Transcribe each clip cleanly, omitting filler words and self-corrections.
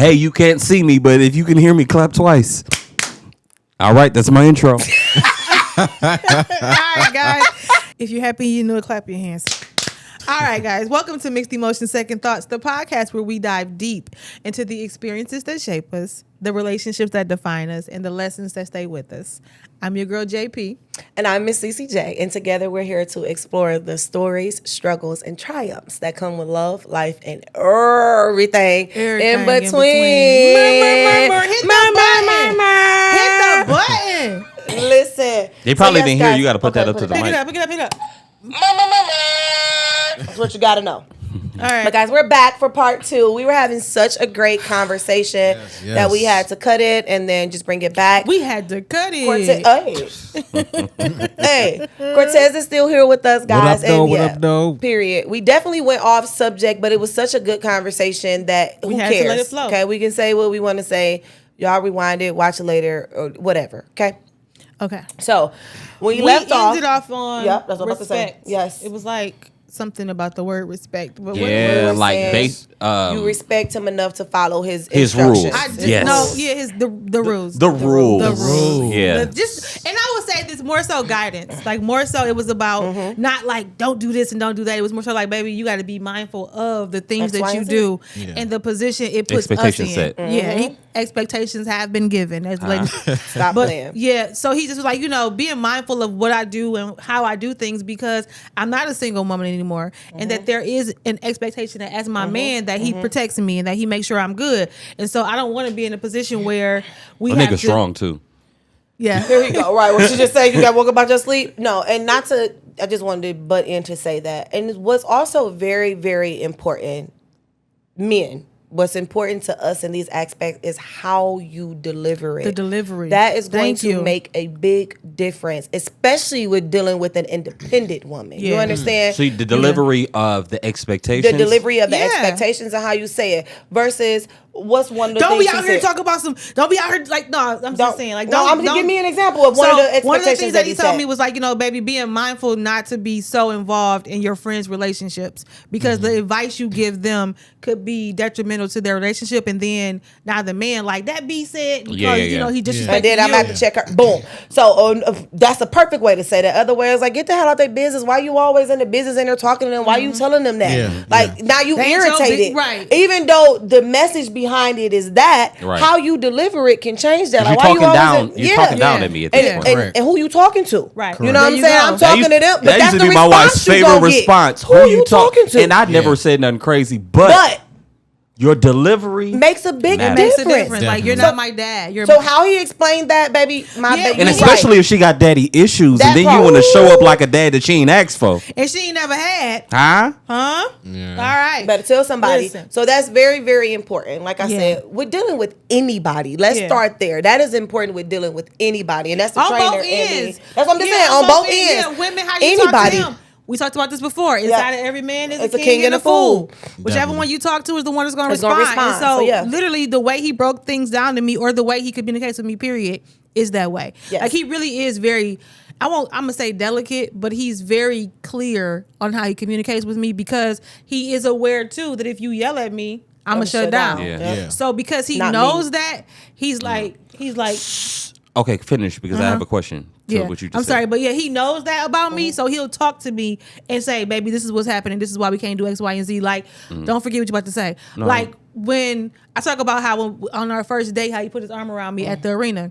Hey, you can't see me, but if you can hear me, clap twice. All right, that's my intro. All right, guys. If you're happy, you know, clap your hands. All right, guys. Welcome to Mixed Emotions, Second Thoughts, the podcast where we dive deep into the experiences that shape us, the relationships that define us, and the lessons that stay with us. I'm your girl, JP. And I'm Miss CCJ. And together we're here to explore the stories, struggles, and triumphs that come with love, life, and everything in between. Hit the button. Listen. They probably didn't hear you. Got to put that up to the mic. Pick it up. That's what you got to know. All right. But guys, we're back for part 2. We were having such a great conversation that we had to cut it and then just bring it back. We had to cut it. Hey, Cortez is still here with us, guys. What up, though? Period. We definitely went off subject, but it was such a good conversation that who had cares? to let it flow. Okay, we can say what we want to say. Y'all rewind it, watch it later, or whatever. Okay. Okay. So when you We left off, ended off on Yep, that's what I'm about to say. respect. Yes. It was like something about the word respect. But Yeah, were like saying base. you respect him enough to follow his rules. instructions. Yes. The rules. The rules. The rules. Yeah. And I would say this more so guidance. Like more so it was about not like don't do this and don't do that. It was more so like, baby, you got to be mindful of the things X, Y, that you and Z. do and the position it puts us Expectation in. set. Yeah, expectations have been given. As like, Stop playing. yeah, so he just was like, being mindful of what I do and how I do things because I'm not a single woman anymore, and that there is an expectation that as my man that he protects me and that he makes sure I'm good, and so I don't want to be in a position where we That have nigga to, strong too. Yeah, Here you go. Right. What you just said, you got woke up out your sleep? No. And not to, I just wanted to butt in to say that. And what's also very, very important, men, what's important to us in these aspects is how you deliver it. the delivery. That is going Thank to you. make a big difference, especially with dealing with an independent woman. You Yeah. understand? So the delivery of the expectations. The delivery of the Yeah. expectations and how you say it versus what's one of the Don't things be she out here said. talking about some. Don't be out here like no. I'm just saying like don't. No, I'm don't give me an example of one of the expectations one of the things that he told said. me was like, baby, being mindful not to be so involved in your friends' relationships because the advice you give them could be detrimental to their relationship, and then now the man like that B said because Yeah. he disrespected And then I'm you. at to check her. Boom. So that's a perfect way to say that. Other way is like, get the hell out their business. Why you always in the business and they're talking to them? Why you telling them that? Yeah, Like now you They ain't your irritated. big- right. Even though the message behind it is that, Right. how you deliver it can change that. You're Like, why talking always down. in- You're talking down at me at this And, point. and who you talking to? Right. You know what There I'm you saying? go. I'm talking to them, but that that's used the to be my wife's response you favorite gonna get. response. Who you talking to? And I never said nothing crazy, but your delivery makes a big matters. Makes a difference. difference. Like you're Definitely. not my dad. You're So how he explained that, baby, my Yeah, baby, And you're especially right. if she got daddy issues, That and then part. you want to show up like a dad that she ain't asked for, and she ain't never had, huh? huh? Yeah. All right, Better tell somebody. Listen. So that's very, very important. Like I Yeah. said, we're dealing with anybody. Let's Yeah. start there. That is important with dealing with anybody, and that's the on trainer. both and ends. me. That's what I'm just Yeah, saying. On both ends. Yeah, women, how you talk Anybody. to them. We talked about this before. Inside of every man is It's a king and a fool. Whichever Definitely. one you talk to is the one that's going to It's gonna respond. respond. And so, So, yeah. literally, the way he broke things down to me, or the way he communicates with me, period, is that way. Yes. Like he really is very. I'm gonna say delicate, but he's very clear on how he communicates with me because he is aware too that if you yell at me, I'm gonna shut down. Yeah. Yeah. So because he Not knows me. that, he's like. Okay, finish because I have a question to Yeah, what you just I'm said. sorry, but yeah, he knows that about me, so he'll talk to me and say, "Baby, this is what's happening. This is why we can't do X, Y, and Z." Like, don't forget what you're about to say. Like when I talk about how on our first date, how he put his arm around me at the arena.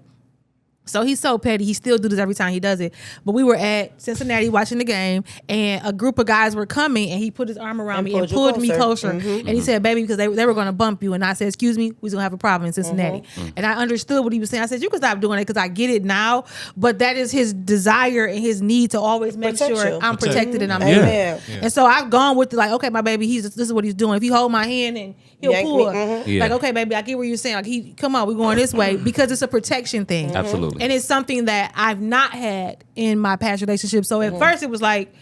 So he's so petty. He still do this every time he does it. But we were at Cincinnati watching the game, and a group of guys were coming, and he put his arm around me and pulled you pulled me closer. closer. And he said, "Baby," because they were going to bump you. And I said, "Excuse me, we're going to have a problem in Cincinnati." And I understood what he was saying. I said, "You can stop doing it because I get it now." But that is his desire and his need to always make Protect sure you. I'm protected and I'm Amen. good. And so I've gone with like, okay, my baby, this is what he's doing. If he hold my hand and he'll Yank pull, me, Yeah. like, okay, baby, I get what you're saying. Like, come on, we're going this way because it's a protection thing. Absolutely. And it's something that I've not had in my past relationship. So at first it was like,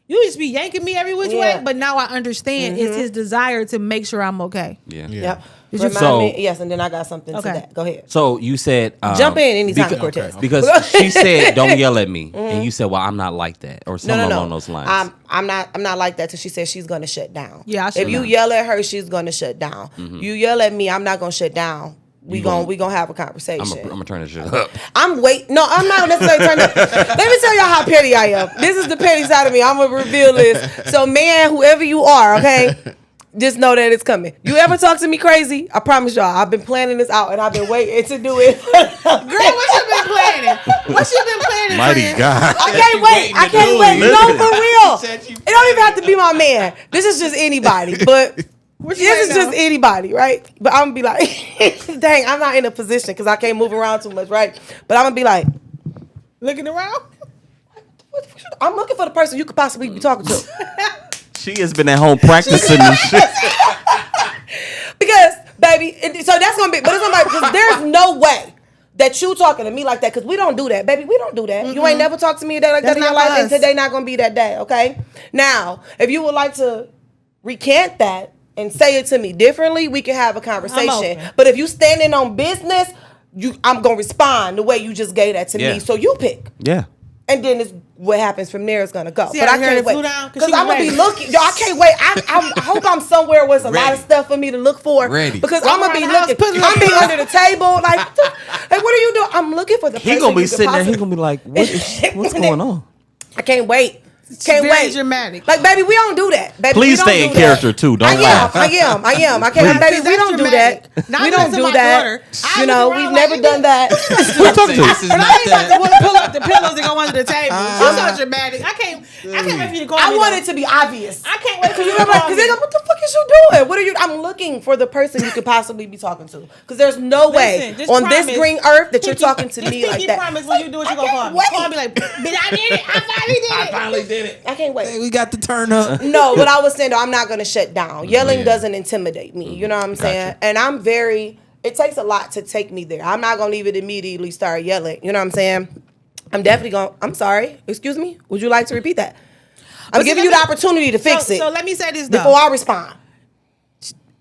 you just be yanking me every which way. Yeah. But now I understand it's his desire to make sure I'm okay. Yeah. Yep. Remind me. Yes, and then I got something to that. Go ahead. So you said jump in anytime, Cortez. Because she said don't yell at me, and you said, well, I'm not like that, or something along those lines. I'm not like that. Till she says she's gonna shut down. Yeah, if you yell at her, she's gonna shut down. You yell at me, I'm not gonna shut down. We gonna have a conversation. I'm gonna turn this shit up. I'm not necessarily turning up. Let me tell y'all how petty I am. This is the petty side of me. I'm gonna reveal this. So, man, whoever you are, okay, just know that it's coming. You ever talk to me crazy? I promise y'all, I've been planning this out and I've been waiting to do it. Girl, what you been planning? What you been planning? Mighty friend? God. I can't wait. I can't wait. No, for real. It don't even have to be my man. This is just anybody. But this is just anybody, right? But I'm gonna be like, dang, I'm not in a position because I can't move around too much, right? But I'm gonna be like, looking around. I'm looking for the person you could possibly be talking to. She has been at home practicing this shit. Because, baby, so that's gonna be, but it's gonna be, because there's no way that you talking to me like that, because we don't do that, baby. We don't do that. You ain't never talked to me a day like that in your life, and today not gonna be that day, okay? Now, if you would like to recant that and say it to me differently, we can have a conversation. But if you standing on business, I'm gonna respond the way you just gave that to me. So you pick. Yeah. And then it's what happens from there is gonna go. See, but I can't wait because I'm gonna be looking. Yo, I can't wait. I hope I'm somewhere where there's a lot of stuff for me to look for. Because I'm gonna be looking. I'm be under the table like, hey, what are you doing? I'm looking for the person. He gonna be sitting there. He gonna be like, what's going on? I can't wait. Can't very wait. Dramatic. Like, baby, we don't do that. Baby, please stay in character too. Don't laugh. I am. I can't, baby. We don't do that. We don't do that. You know, we've never done that. Who talking to? But I ain't about to pull up the pillows and go under the table. She's so dramatic. I can't wait for you to call me. I want it to be obvious. I can't wait for you to Because call me. they're like, what the fuck is you doing? What are you? I'm looking for the person you could possibly be talking to. Because there's no way on this green earth that you're talking to me like that. Promise when you do it, you gonna call me. Call me like, bitch, I did it. I finally did it. I can't wait. We got to turn up. No, but I was saying, though, I'm not going to shut down. Yelling doesn't intimidate me. You know what I'm saying? And I'm it takes a lot to take me there. I'm not going to even immediately start yelling. You know what I'm saying? I'm definitely going, I'm sorry. Excuse me? Would you like to repeat that? I'm giving you the opportunity to fix it. So let me say this, though. Before I respond.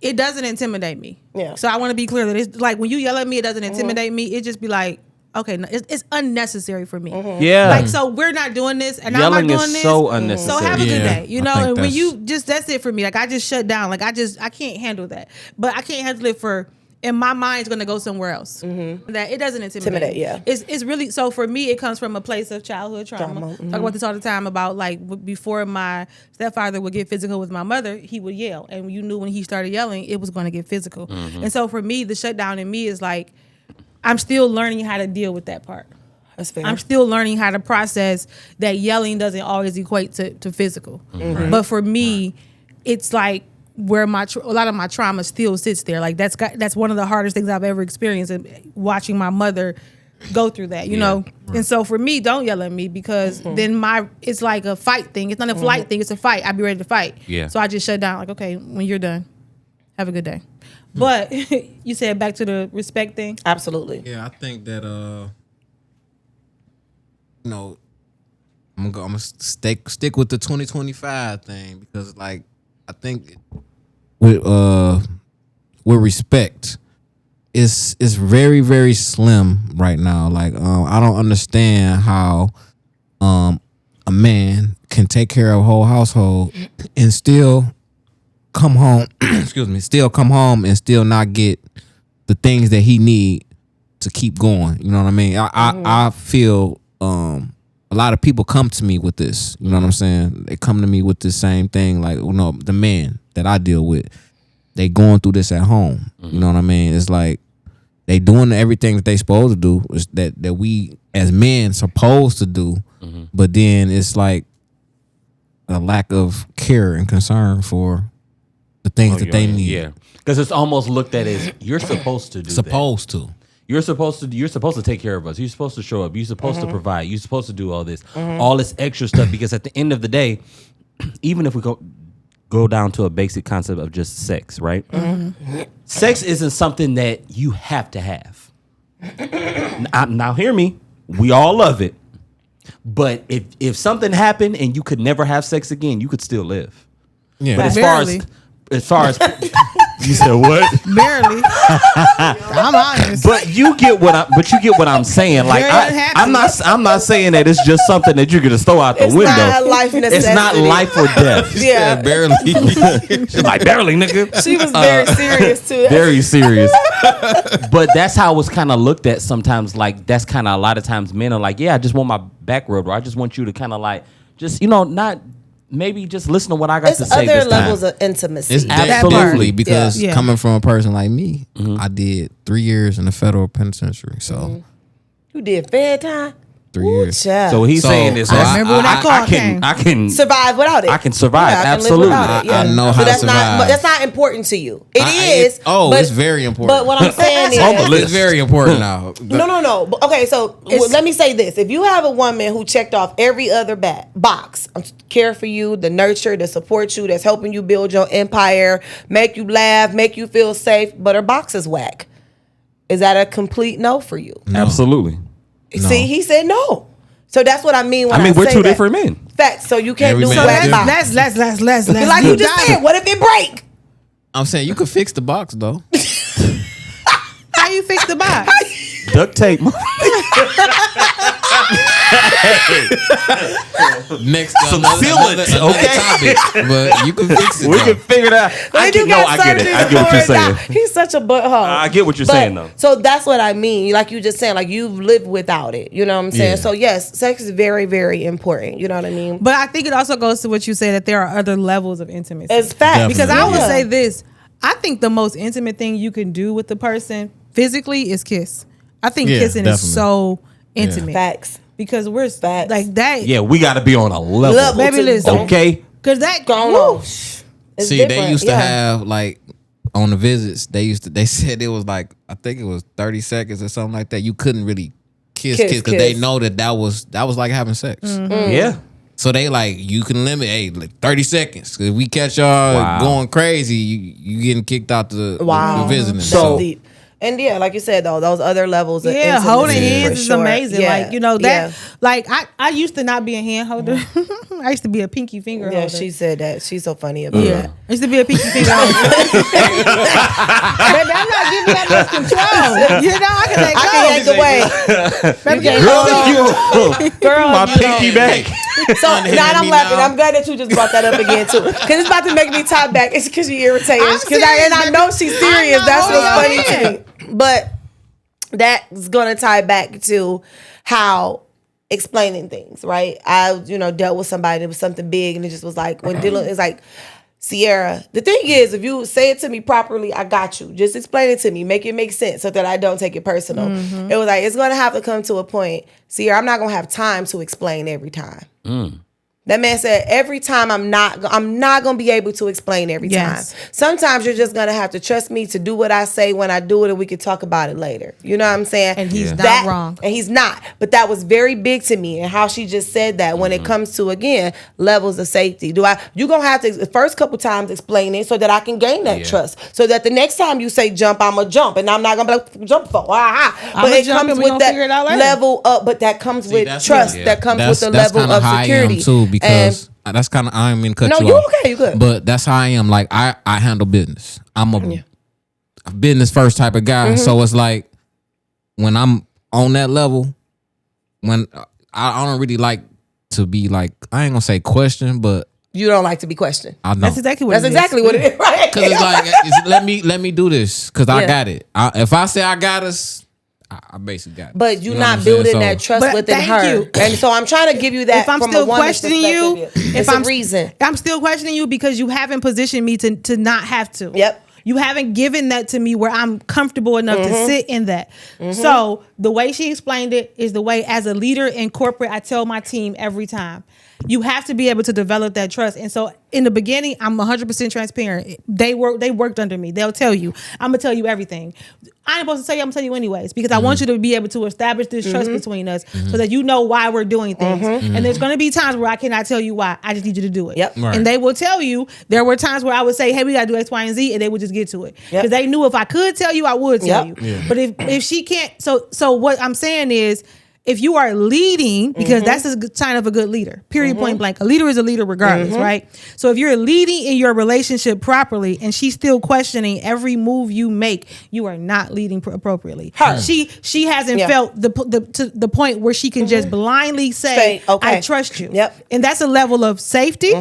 It doesn't intimidate me. Yeah. So I want to be clear that it's like when you yell at me, it doesn't intimidate me. It just be like, okay, no, it's unnecessary for me. Yeah. Like, so we're not doing this, and Yelling I'm not doing is this. so unnecessary. So have a good day. You know, and when you that's it for me. Like, I just shut down. Like, I can't handle that. But I can't handle it and my mind's gonna go somewhere else. That it doesn't intimidate. Yeah. It's really, so for me, it comes from a place of childhood trauma. Talk about this all the time about, like, before my stepfather would get physical with my mother, he would yell, and you knew when he started yelling, it was going to get physical. And so for me, the shutdown in me is like, I'm still learning how to deal with that part. That's fair. I'm still learning how to process that yelling doesn't always equate to physical. But for me, it's like where a lot of my trauma still sits there. Like, that's one of the hardest things I've ever experienced, and watching my mother go through that, you know? Right. And so for me, don't yell at me, because then it's like a fight thing. It's not a flight thing, it's a fight. I'd be ready to fight. Yeah. So I just shut down, like, okay, when you're done, have a good day. But you said back to the respect thing. Absolutely. Yeah, I think that you know, I'm gonna stick with the 2025 thing, because, like, I think with respect, it's very, very slim right now. Like, I don't understand how a man can take care of a whole household and still come home and still not get the things that he need to keep going. You know what I mean? I feel a lot of people come to me with this. You know what I'm saying? They come to me with the same thing. Like, you know, the men that I deal with, they going through this at home. You know what I mean? It's like they doing everything that they supposed to do, that we as men supposed to do, but then it's like a lack of care and concern for the things that they need. Yeah, because it's almost looked at as you're supposed to do. You're supposed to take care of us. You're supposed to show up. You're supposed to provide. You're supposed to do all this extra stuff. Because at the end of the day, even if we go down to a basic concept of just sex, right? Sex isn't something that you have to have. Now hear me. We all love it. But if something happened and you could never have sex again, you could still live. Yeah. But as far as You said what? Barely. I'm honest. But you get what I'm saying. Like I'm not saying that it's just something that you're gonna throw out the window. Not a life necessity. It's not life or death. Yeah, barely. She's like barely, nigga. She was very serious too. Very serious. But that's how it's kind of looked at sometimes. Like that's kind of a lot of times men are like, yeah, I just want my back rubbed, or I just want you to kind of like just not. Maybe just listen to what I got to say. Other levels of intimacy. It's absolutely because coming from a person like me, I did 3 years in the federal penitentiary. So you did fed time. 3 years. So he's saying this. I remember when that call came. I can survive without it. I can survive. Yeah, I can absolutely. live without it. I know how to survive. That's not important to you. It is. It's very important. But what I'm saying is, it's very important now. No. Okay, so let me say this: if you have a woman who checked off every other box, care for you, the nurture, the support you, that's helping you build your empire, make you laugh, make you feel safe, but her box is whack, is that a complete no for you? No. Absolutely. See, he said no. So that's what I mean when I we're say two that. different men. Facts. So you can't Every do man whack different. box. Let's Like you just said, what if it break? I'm saying you could fix the box though. How you fix the box? Duct tape. Next, some sealant, okay? Topic, but you can fix it. We can figure it out. I get it. I get what you're saying. He's such a butthole. I get what you're saying though. So that's what I mean. Like you just saying, like you've lived without it. You know what I'm saying? Yeah. So yes, sex is very, very important. You know what I mean? But I think it also goes to what you say, that there are other levels of intimacy. It's fact. Because I would say this. I think the most intimate thing you can do with the person physically is kiss. I think kissing is so intimate. Facts. Because we're Facts. like that. Yeah, we got to be on a level. Baby, listen. Okay. Because that going on. See, they used to have like on the visits. They said it was like, I think it was 30 seconds or something like that. You couldn't really kiss because they know that was like having sex. Mm-hmm. Yeah. So they like, you can limit, like 30 seconds. If we catch y'all going crazy, you getting kicked out the visiting. So deep. And yeah, like you said though, those other levels of intimacy, holding hands is amazing. Yeah. Like, you know, that like I used to not be a hand holder. I used to be a pinky finger holder. Yeah, she said that. She's so funny about that. I used to be a pinky finger holder. But I'm not giving that much control. You know, I can yank away. Girl, my pinky back. So now I'm laughing. I'm glad that you just brought that up again too, because it's about to make me talk back. It's because you irritating. Because I know she's serious. That's what's funny to me. But that's gonna tie back to how explaining things, right? I dealt with somebody that was something big, and it just was like when dealing. It's like, Sierra, the thing is, if you say it to me properly, I got you. Just explain it to me, make it make sense, so that I don't take it personal. Mm-hmm. It was like, it's gonna have to come to a point, Sierra, I'm not gonna have time to explain every time. That man said, every time I'm not gonna be able to explain every time. Sometimes you're just gonna have to trust me to do what I say when I do it, and we can talk about it later. You know what I'm saying? And he's not wrong. And he's not. But that was very big to me, and how she just said that when it comes to, again, levels of safety. You're gonna have to the first couple times explain it so that I can gain that trust. So that the next time you say jump, I'ma jump, and I'm not gonna be like jump for. But it comes with that level up. But that comes with trust. That comes with the level of security too. Because that's kind of, I don't mean to cut you off. No, you okay, you good. But that's how I am. Like I handle business. I'm a business first type of guy. So it's like when I'm on that level, when I don't really like to be like, I ain't gonna say question, but you don't like to be questioned. I know. That's exactly what it is, right? Because it's like, let me do this because I got it. If I say I got us, I basically got it. But you're not building that trust within her. And so I'm trying to give you that. If I'm still questioning you, if I'm reason. I'm still questioning you because you haven't positioned me to not have to. Yep. You haven't given that to me where I'm comfortable enough to sit in that. So the way she explained it is the way, as a leader in corporate, I tell my team every time. You have to be able to develop that trust. And so in the beginning, I'm 100% transparent. They worked under me. They'll tell you. I'm going to tell you everything. I ain't supposed to tell you. I'm going to tell you anyways, because I want you to be able to establish this trust between us so that you know why we're doing things. And there's going to be times where I cannot tell you why. I just need you to do it. Yep. Right. And they will tell you. There were times where I would say, hey, we got to do X, Y, and Z, and they would just get to it. Because they knew if I could tell you, I would tell you. But if she can't, so what I'm saying is, if you are leading, because that's a good sign of a good leader, period, point blank. A leader is a leader regardless, right? So if you're leading in your relationship properly and she's still questioning every move you make, you are not leading appropriately. She hasn't felt to the point where she can just blindly say, I trust you. Yep. And that's a level of safety.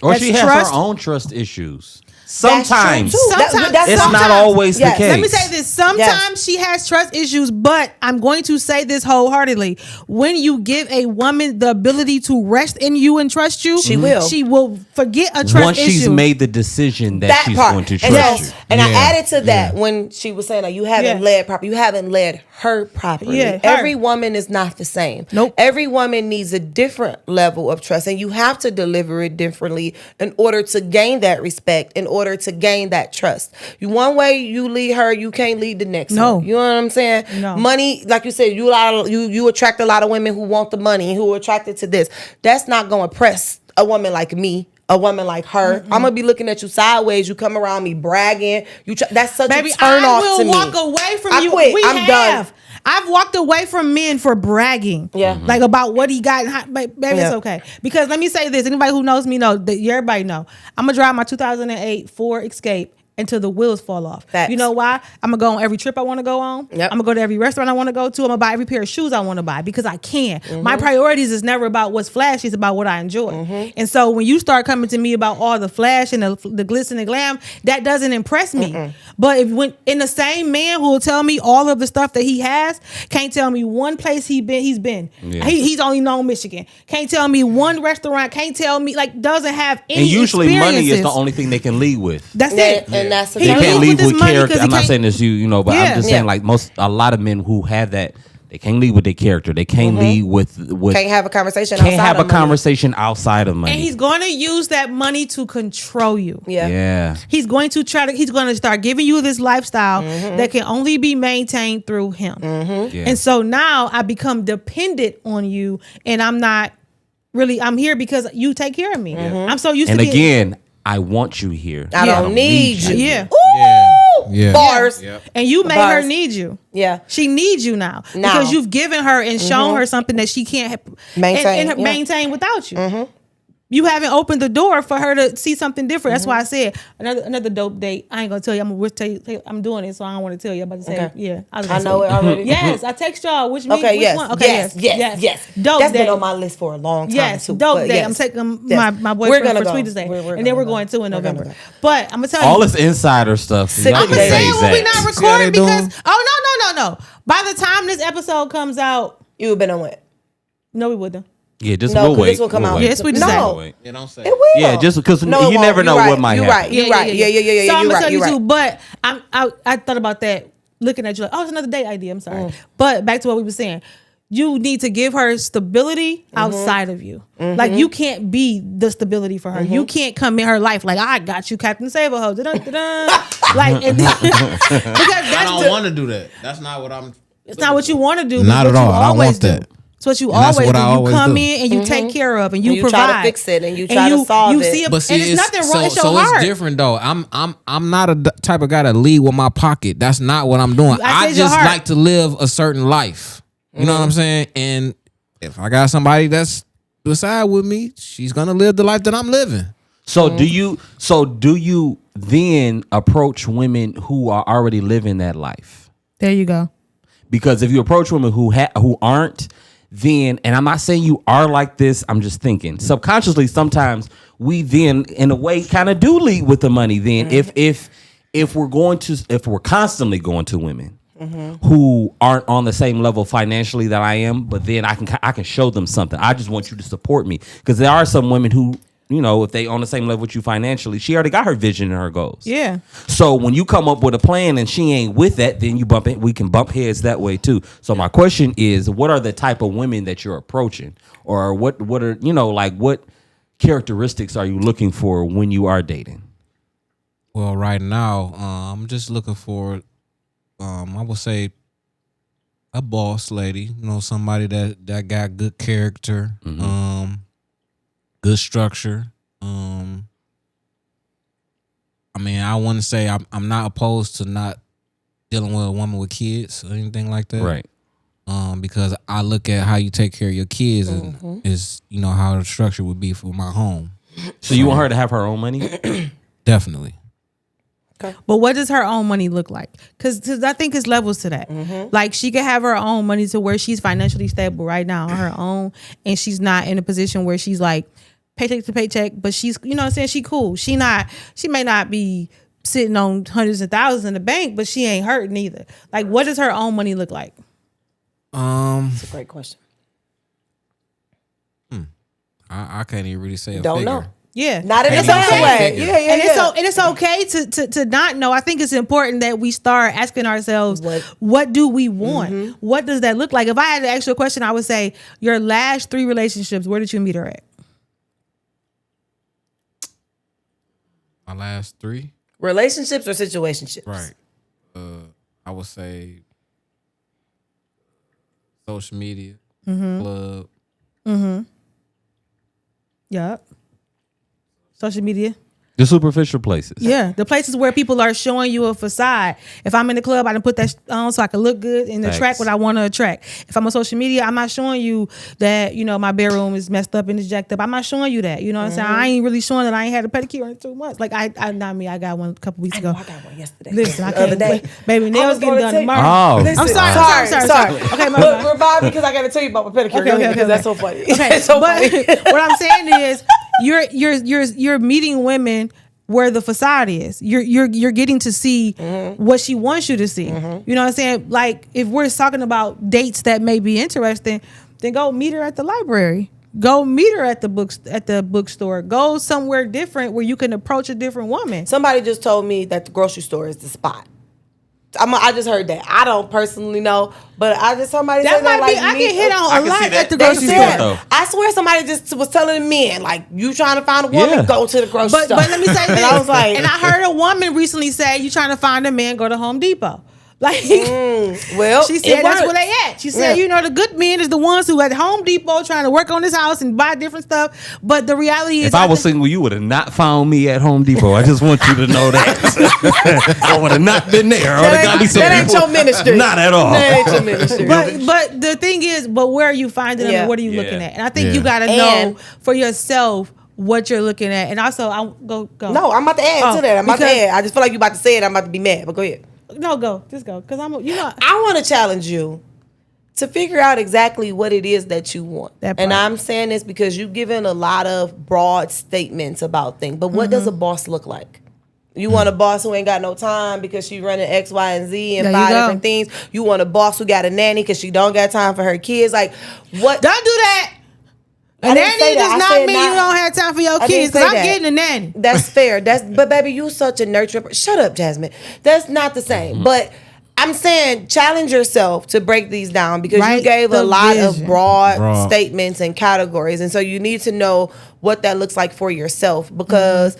Or she has her own trust issues. Sometimes it's sometimes, not always the case. Let me say this. Sometimes she has trust issues, but I'm going to say this wholeheartedly. When you give a woman the ability to rest in you and trust you, she will forget a trust issue. Once she's made the decision that she's going to trust you. And I added to that when she was saying, you haven't led properly. You haven't led her properly. Yeah, every woman is not the same. Nope. Every woman needs a different level of trust, and you have to deliver it differently in order to gain that respect, in order to gain that trust. One way you lead her, you can't lead the next one. You know what I'm saying? No. Money, like you said, you attract a lot of women who want the money, who are attracted to this. That's not going to impress a woman like me. A woman like her, I'm gonna be looking at you sideways. You come around me bragging. That's such a turn off to me. I will walk away from you. Quit. I'm done. I've walked away from men for bragging. Yeah. Like about what he got. Baby, it's okay. Because let me say this. Anybody who knows me know that everybody know. I'm gonna drive my 2008 Ford Escape until the wheels fall off. Facts. You know why? I'm gonna go on every trip I want to go on. Yep. I'm gonna go to every restaurant I want to go to. I'm gonna buy every pair of shoes I want to buy because I can. My priorities is never about what's flashy. It's about what I enjoy. And so when you start coming to me about all the flash and the glitz and the glam, that doesn't impress me. But when in the same man who will tell me all of the stuff that he has, can't tell me one place he's been. Yeah. He's only known Michigan. Can't tell me one restaurant. Can't tell me doesn't have any. And usually money is the only thing they can lead with. That's it. And that's they can't lead with character. I'm not saying this, but I'm just saying a lot of men who have that, they can't lead with their character. They can't lead with can't have a conversation. Outside of money. And he's going to use that money to control you. Yeah. He's going to start giving you this lifestyle that can only be maintained through him. Yeah. And so now I become dependent on you, and I'm not really. I'm here because you take care of me. I'm so used to. And again, I want you here. I don't need you. Yeah. Yeah. Bars. Yeah. And you made her need you. Yeah. She needs you now. Because you've given her and shown her something that she can't maintain without you. You haven't opened the door for her to see something different. That's why I said another dope date. I ain't gonna tell you. I'm gonna tell you. I'm doing it, so I don't want to tell you. I'm about to say, I know it already. Yes, I text y'all. Which one? Okay, yes. Dope. That's been on my list for a long time. Yes, too. Dope date. I'm taking my boyfriend for Sweetest Day, and then we're going to in November. But I'm gonna tell you all this insider stuff. I'm gonna say it when we not recording because no. By the time this episode comes out, you would have been on what? No, we wouldn't. Yeah, just we'll wait. This will come out. Yes, we just say. You don't say. It will. Yeah, just because you never know what might happen. You're right. Yeah. So I'm gonna tell you too. But I thought about that, looking at you like, it's another date idea. I'm sorry. But back to what we were saying. You need to give her stability outside of you. Like you can't be the stability for her. You can't come in her life like I got you, Captain Save-A-Ho. Like, because I don't want to do that. That's not what I'm. It's not what you want to do. Not at all. I don't want that. It's what you always do. You come in and you take care of and you provide. Try to fix it and you try to solve it. But see, it's nothing wrong. It's your heart. It's different though. I'm not a type of guy to lead with my pocket. That's not what I'm doing. I just like to live a certain life. You know what I'm saying? And if I got somebody that's beside with me, she's gonna live the life that I'm living. So do you then approach women who are already living that life? There you go. Because if you approach women who aren't, then, and I'm not saying you are like this, I'm just thinking subconsciously sometimes we then in a way kind of do lead with the money then if we're constantly going to women who aren't on the same level financially that I am, but then I can show them something. I just want you to support me because there are some women who, if they on the same level with you financially, she already got her vision and her goals. Yeah. So when you come up with a plan and she ain't with that, then we can bump heads that way too. So my question is, what are the type of women that you're approaching, or what are what characteristics are you looking for when you are dating? Well, right now, I'm just looking for, I would say, a boss lady. Somebody that got good character. Good structure. I want to say I'm not opposed to not dealing with a woman with kids or anything like that. Right. because I look at how you take care of your kids and is how the structure would be for my home. So you want her to have her own money? Definitely. Okay. But what does her own money look like? Because I think it's levels to that. Like she could have her own money to where she's financially stable right now on her own, and she's not in a position where she's like paycheck to paycheck, but she's she cool. She may not be sitting on hundreds of thousands in the bank, but she ain't hurting either. Like, what does her own money look like? That's a great question. I can't even really say a Don't figure. know. Yeah, not in the same way. Yeah. And it's okay to not know. I think it's important that we start asking ourselves, what do we want? What does that look like? If I had to ask you a question, I would say, your last 3 relationships, where did you meet her at? My last 3? Relationships or situationships? Right. I would say social media, club. Yep. Social media. The superficial places. Yeah, the places where people are showing you a facade. If I'm in the club, I done put that on so I can look good and attract what I want to attract. If I'm on social media, I'm not showing you that, my bedroom is messed up and it's jacked up. I'm not showing you that. You know what I'm saying? I ain't really showing that I ain't had a pedicure in 2 months. Like, I got one a couple weeks ago. I got one yesterday. Listen, I the other can't. day. Baby, nails getting done tomorrow. Oh. Listen, I'm sorry. Okay, but revive me because I got to tell you about my pedicure. Okay. Because that's so funny. Okay, It's so funny. what I'm saying is, you're meeting women where the facade is. You're getting to see what she wants you to see. You know what I'm saying? Like, if we're talking about dates that may be interesting, then go meet her at the library. Go meet her at the bookstore. Go somewhere different where you can approach a different woman. Somebody just told me that the grocery store is the spot. I just heard that. I don't personally know, but I just somebody That said might that. be. Like, I get hit on a lot at the They grocery said, store. I swear somebody just was telling men, like, you trying to find a woman, go to the grocery store. But let me say this. And I was like, and I heard a woman recently say, you trying to find a man, go to Home Depot. Like, well, she said that's where they at. She said, the good men is the ones who at Home Depot trying to work on this house and buy different stuff. But the reality is, if I was single, you would have not found me at Home Depot. I just want you to know that. I would have not been there. That ain't your ministry. Not at all. That ain't your ministry. But the thing is, where are you finding them and what are you looking at? And I think you got to know for yourself what you're looking at. And also, I'll go. No, I'm about to add to that. I'm about to add. I just feel like you about to say it. I'm about to be mad, but go ahead. No, go. Just go. Because I want to challenge you to figure out exactly what it is that you want. And I'm saying this because you've given a lot of broad statements about things. But what does a boss look like? You want a boss who ain't got no time because she running X, Y, and Z and 5 different things. You want a boss who got a nanny because she don't got time for her kids. Like, what? Don't do that. A nanny does not mean you don't have time for your kids. Because I'm getting a nanny. That's fair. But baby, you such a nurturer. Shut up, Jasmine. That's not the same. But I'm saying challenge yourself to break these down because you gave a lot of broad statements and categories. And so you need to know what that looks like for yourself because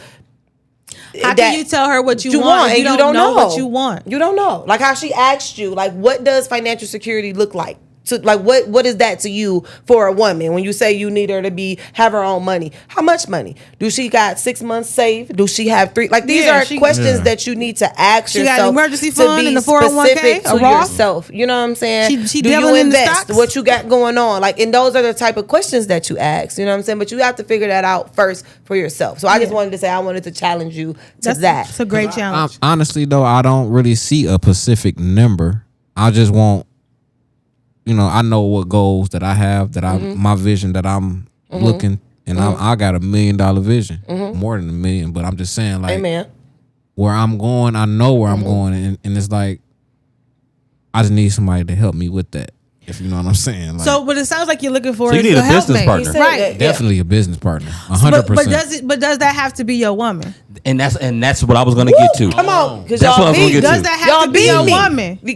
how can you tell her what you want and you don't know what you want? You don't know. Like how she asked you, like, what does financial security look like? So, like, what is that to you for a woman when you say you need her to have her own money? How much money? Do she got 6 months saved? Do she have 3? Like, these are questions that you need to ask yourself. She got an emergency fund in the 401k, specific to yourself. You know what I'm saying? She do you invest? In what you got going on? Like, and those are the type of questions that you ask. You know what I'm saying? But you have to figure that out first for yourself. So I just wanted to say I wanted to challenge you to that. It's a great challenge. Honestly, though, I don't really see a specific number. I just want. I know what goals that I have, my vision that I'm looking, and I got $1 million vision, more than $1 million. But I'm just saying, like, Amen. Where I'm going, I know where I'm going, and it's like, I just need somebody to help me with that. If you know what I'm saying. Like, so, but it sounds like you're looking for you need a business partner, right? Definitely a business partner, 100%. But does that have to be your woman? And that's what I was gonna get to. Come on, that's what I was gonna get to. Does that have to be your woman? You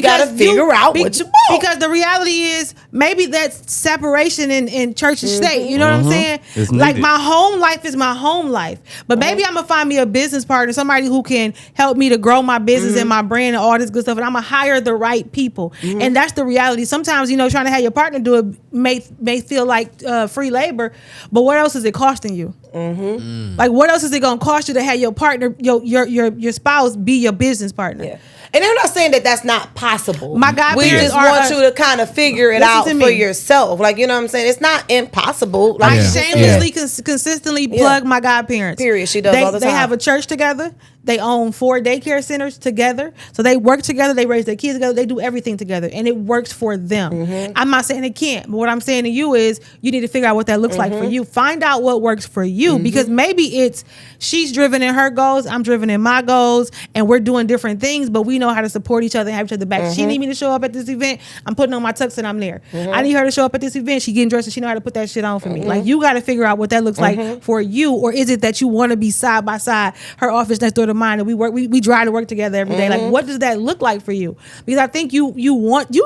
gotta figure out what you want. Because the reality is, maybe that's separation in church and state. You know what I'm saying? Like, my home life is my home life, but maybe I'm gonna find me a business partner, somebody who can help me to grow my business and my brand and all this good stuff, and I'm gonna hire the right people. And that's the reality. Sometimes, trying to have your partner do it may feel like free labor, but what else is it costing you? Like, what else is it gonna cost you to have your partner, your spouse, be your business partner? Yeah. And I'm not saying that that's not possible. My God, we just want you to kind of figure it out for yourself. Like, you know what I'm saying? It's not impossible. Like, I shamelessly, consistently plug my godparents. Period. She does all the time. They have a church together. They own 4 daycare centers together. So they work together. They raise their kids together. They do everything together. And it works for them. Mm-hmm. I'm not saying it can't. But what I'm saying to you is you need to figure out what that looks like for you. Find out what works for you. Because maybe it's she's driven in her goals. I'm driven in my goals. And we're doing different things. But we know how to support each other and have each other back. She need me to show up at this event. I'm putting on my tux and I'm there. I need her to show up at this event. She getting dressed and she know how to put that shit on for me. Like, you got to figure out what that looks like for you. Or is it that you want to be side by side, her office next door to mine, and we drive to work together every day? Like, what does that look like for you? Because I think you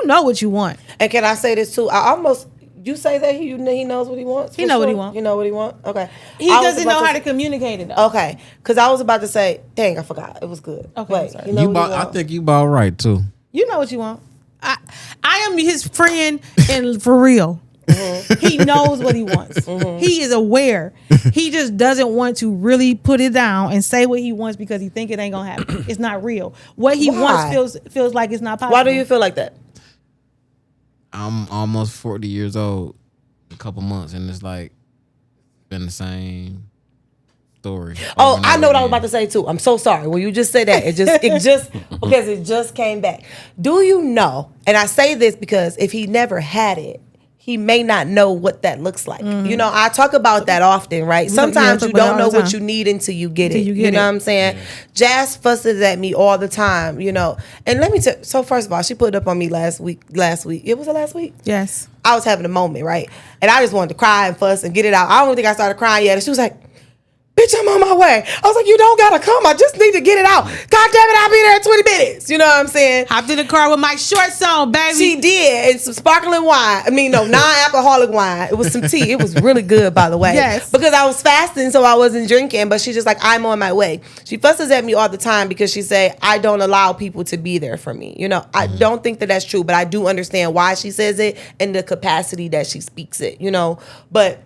know what you want. And can I say this too? You say that he knows what he wants? He know what he wants. You know what he wants? Okay. He doesn't know how to communicate it though. Okay. Because I was about to say, dang, I forgot. It was good. Okay. Wait, I think you about right too. You know what you want. I am his friend and for real. He knows what he wants. He is aware. He just doesn't want to really put it down and say what he wants because he think it ain't gonna happen. It's not real. What he wants feels like it's not possible. Why do you feel like that? I'm almost 40 years old, a couple months, and it's like been the same story. Oh, I know what I was about to say too. I'm so sorry. When you just said that, it just came back. Do you know? And I say this because if he never had it, he may not know what that looks like. You know, I talk about that often, right? Sometimes you don't know what you need until you get it. You know what I'm saying? Yeah. Jazz fusses at me all the time, you know. And let me tell you, so first of all, she put it up on me last week. It was last week? Yes. I was having a moment, right? And I just wanted to cry and fuss and get it out. I don't think I started crying yet. And she was like, bitch, I'm on my way. I was like, you don't gotta come. I just need to get it out. God damn it, I'll be there in 20 minutes. You know what I'm saying? Hopped in the car with my shorts on, baby. She did. And some sparkling wine. I mean, no, non-alcoholic wine. It was some tea. It was really good, by the way. Yes. Because I was fasting, so I wasn't drinking. But she's just like, I'm on my way. She fusses at me all the time because she say, I don't allow people to be there for me. You know, I don't think that that's true, but I do understand why she says it and the capacity that she speaks it, you know. But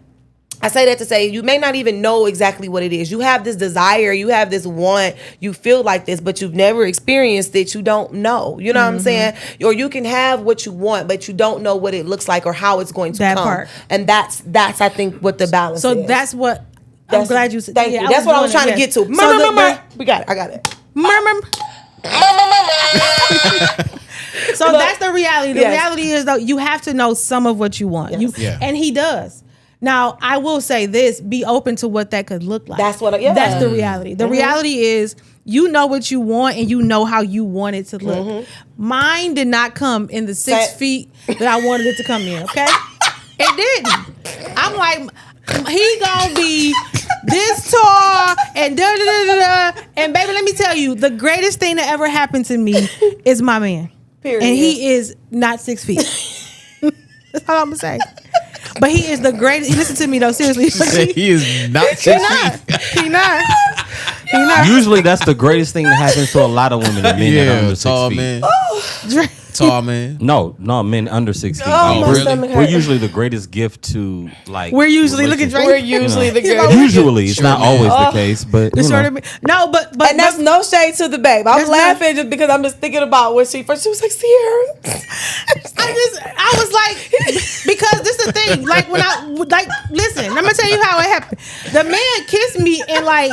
I say that to say you may not even know exactly what it is. You have this desire, you have this want, you feel like this, but you've never experienced it. You don't know. You know what I'm saying? Or you can have what you want, but you don't know what it looks like or how it's going to come. Part. And that's I think what the balance is. So that's what I'm glad you said. Thank you. That's what I was trying to get to. We got it. I got it. So that's the reality. The reality is though you have to know some of what you want. And he does. Now, I will say this, be open to what that could look like. That's That's the reality. The reality is you know what you want and you know how you want it to look. Mine did not come in the 6 feet that I wanted it to come in, okay? It didn't. I'm like, he gonna be this tall and da-da-da-da-da. And baby, let me tell you, the greatest thing that ever happened to me is my man. Period. And he is not 6 feet. That's all I'm gonna say. But he is the greatest. Listen to me though, seriously. He is not 6 feet. He not. Usually, that's the greatest thing that happens to a lot of women. Men that are under 6 feet. Man. Tall man. No, men under 6 feet. Oh, really? We're usually the greatest gift to like. We're usually the greatest. Usually, it's not always the case, but no, but and that's no shade to the babe. I'm laughing just because I'm just thinking about when she first. She was like, Sierra. I was like, because this is the thing. Like when listen, I'm gonna tell you how it happened. The man kissed me and like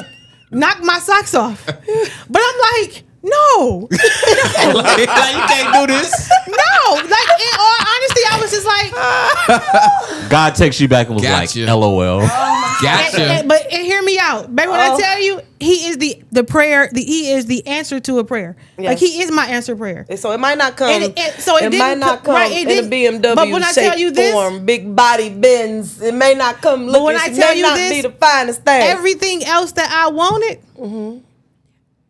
knocked my socks off, but I'm like. No. like, you can't do this. No. Like, in all honesty, I was just like. God takes you back and was like, LOL. Gotcha. And hear me out. Baby, when I tell you, he is the prayer, he is the answer to a prayer. Yes. Like, he is my answer prayer. So it might not come. It might not come in a BMW but when I tell you this, form, big body Benz. It may not come looking. But when I tell you this, be the finest thing. Everything else that I wanted,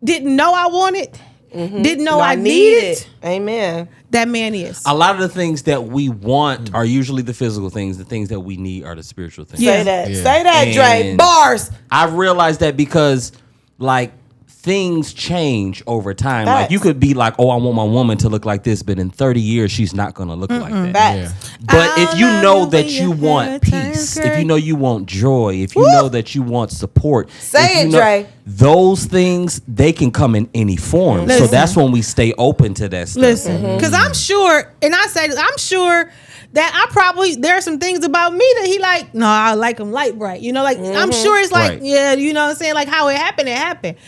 didn't know I wanted, didn't know I needed. Amen. That man is. A lot of the things that we want are usually the physical things. The things that we need are the spiritual things. Say that, Dre. Bars. I realized that because, like, things change over time. Facts. Like, you could be like, oh, I want my woman to look like this, but in 30 years, she's not going to look like that. Facts. But if you know that you want peace, if you know you want joy, if you know that you want support. Say it, Dre. those things, they can come in any form. Listen. So that's when we stay open to that stuff. Listen, because I'm sure, and I say this, I'm sure that there are some things about me that he like, no, I like him light bright. You know, like, I'm sure it's like, yeah, you know what I'm saying? Like how it happened.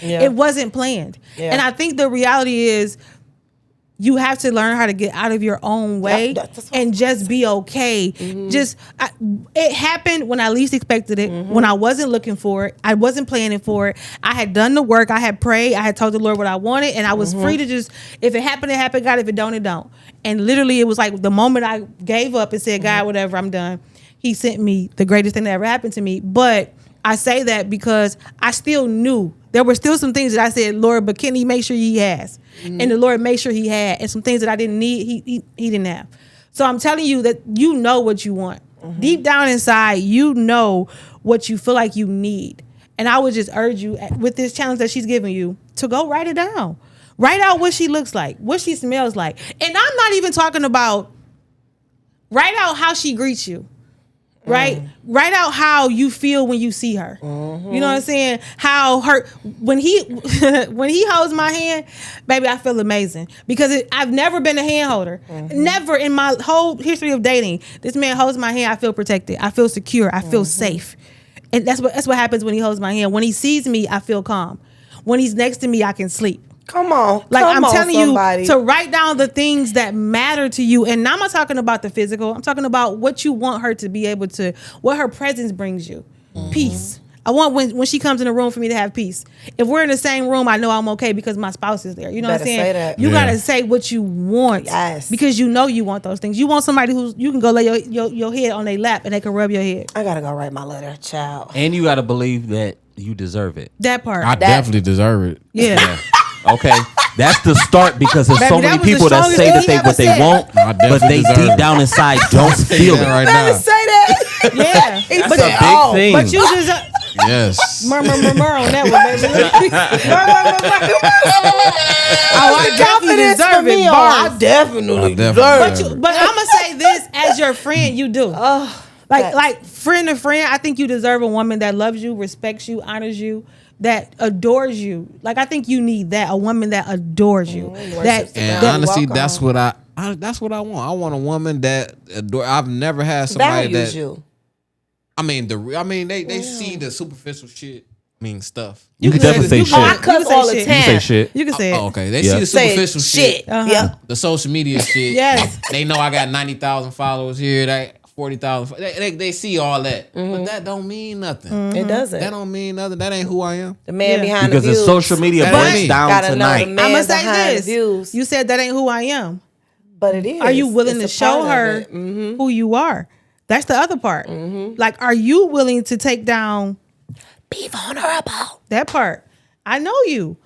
Yeah. It wasn't planned. Yeah. And I think the reality is, you have to learn how to get out of your own way and just be okay. It happened when I least expected it, when I wasn't looking for it. I wasn't planning for it. I had done the work. I had prayed. I had told the Lord what I wanted. And I was free to just, if it happened, it happened. God, if it don't, it don't. And literally it was like the moment I gave up and said, God, whatever, I'm done. He sent me the greatest thing that ever happened to me. But I say that because I still knew there were still some things that I said, Lord, but can he make sure he has? And the Lord made sure he had. And some things that I didn't need, he didn't have. So I'm telling you that you know what you want. Deep down inside, you know what you feel like you need. And I would just urge you, with this challenge that she's giving you, to go write it down. Write out what she looks like, what she smells like. And I'm not even talking about, write out how she greets you. Right? Write out how you feel when you see her. You know what I'm saying? How when he holds my hand, baby, I feel amazing. Because I've never been a hand holder. Never in my whole history of dating. This man holds my hand, I feel protected. I feel secure. I feel safe. And that's what happens when he holds my hand. When he sees me, I feel calm. When he's next to me, I can sleep. Come on. I'm telling you to write down the things that matter to you. And now I'm not talking about the physical. I'm talking about what you want her to be able to, what her presence brings you. Peace. I want when she comes in the room for me to have peace. If we're in the same room, I know I'm okay because my spouse is there. You know what I'm saying? Say that. You gotta say what you want. Yes. Because you know you want those things. You want somebody who you can go lay your head on their lap and they can rub your head. I gotta go write my letter, child. And you gotta believe that you deserve it. That part. I definitely deserve it. Yeah. Okay, that's the start because there's so Baby, many people that say that they what they want, but they deep down inside don't feel it right Never now. say that. Yeah. That's a big thing. But you just Yes. murmur on that one, baby. I definitely deserve it. I definitely deserve it. But I'm gonna say this as your friend, you do. Like friend to friend, I think you deserve a woman that loves you, respects you, honors you, that adores you. Like I think you need that, a woman that adores you. And honestly, that's what I want. I want a woman that I've never had somebody values that you. I mean, they see the superficial shit. Stuff. You can definitely say shit. I cuss all the time. You can say shit. You can say it. Okay, they see the superficial shit. Yeah. The social media shit. Yes. They know I got 90,000 followers here. That 40,000. They see all that, but that don't mean nothing. It doesn't. That don't mean nothing. That ain't who I am. The man behind because the views. the social media breaks down tonight. I'm gonna say this. You said that ain't who I am. But it is. Are you willing to show her who you are? That's the other part. Like, are you willing to take down? Be vulnerable. That part. I know you.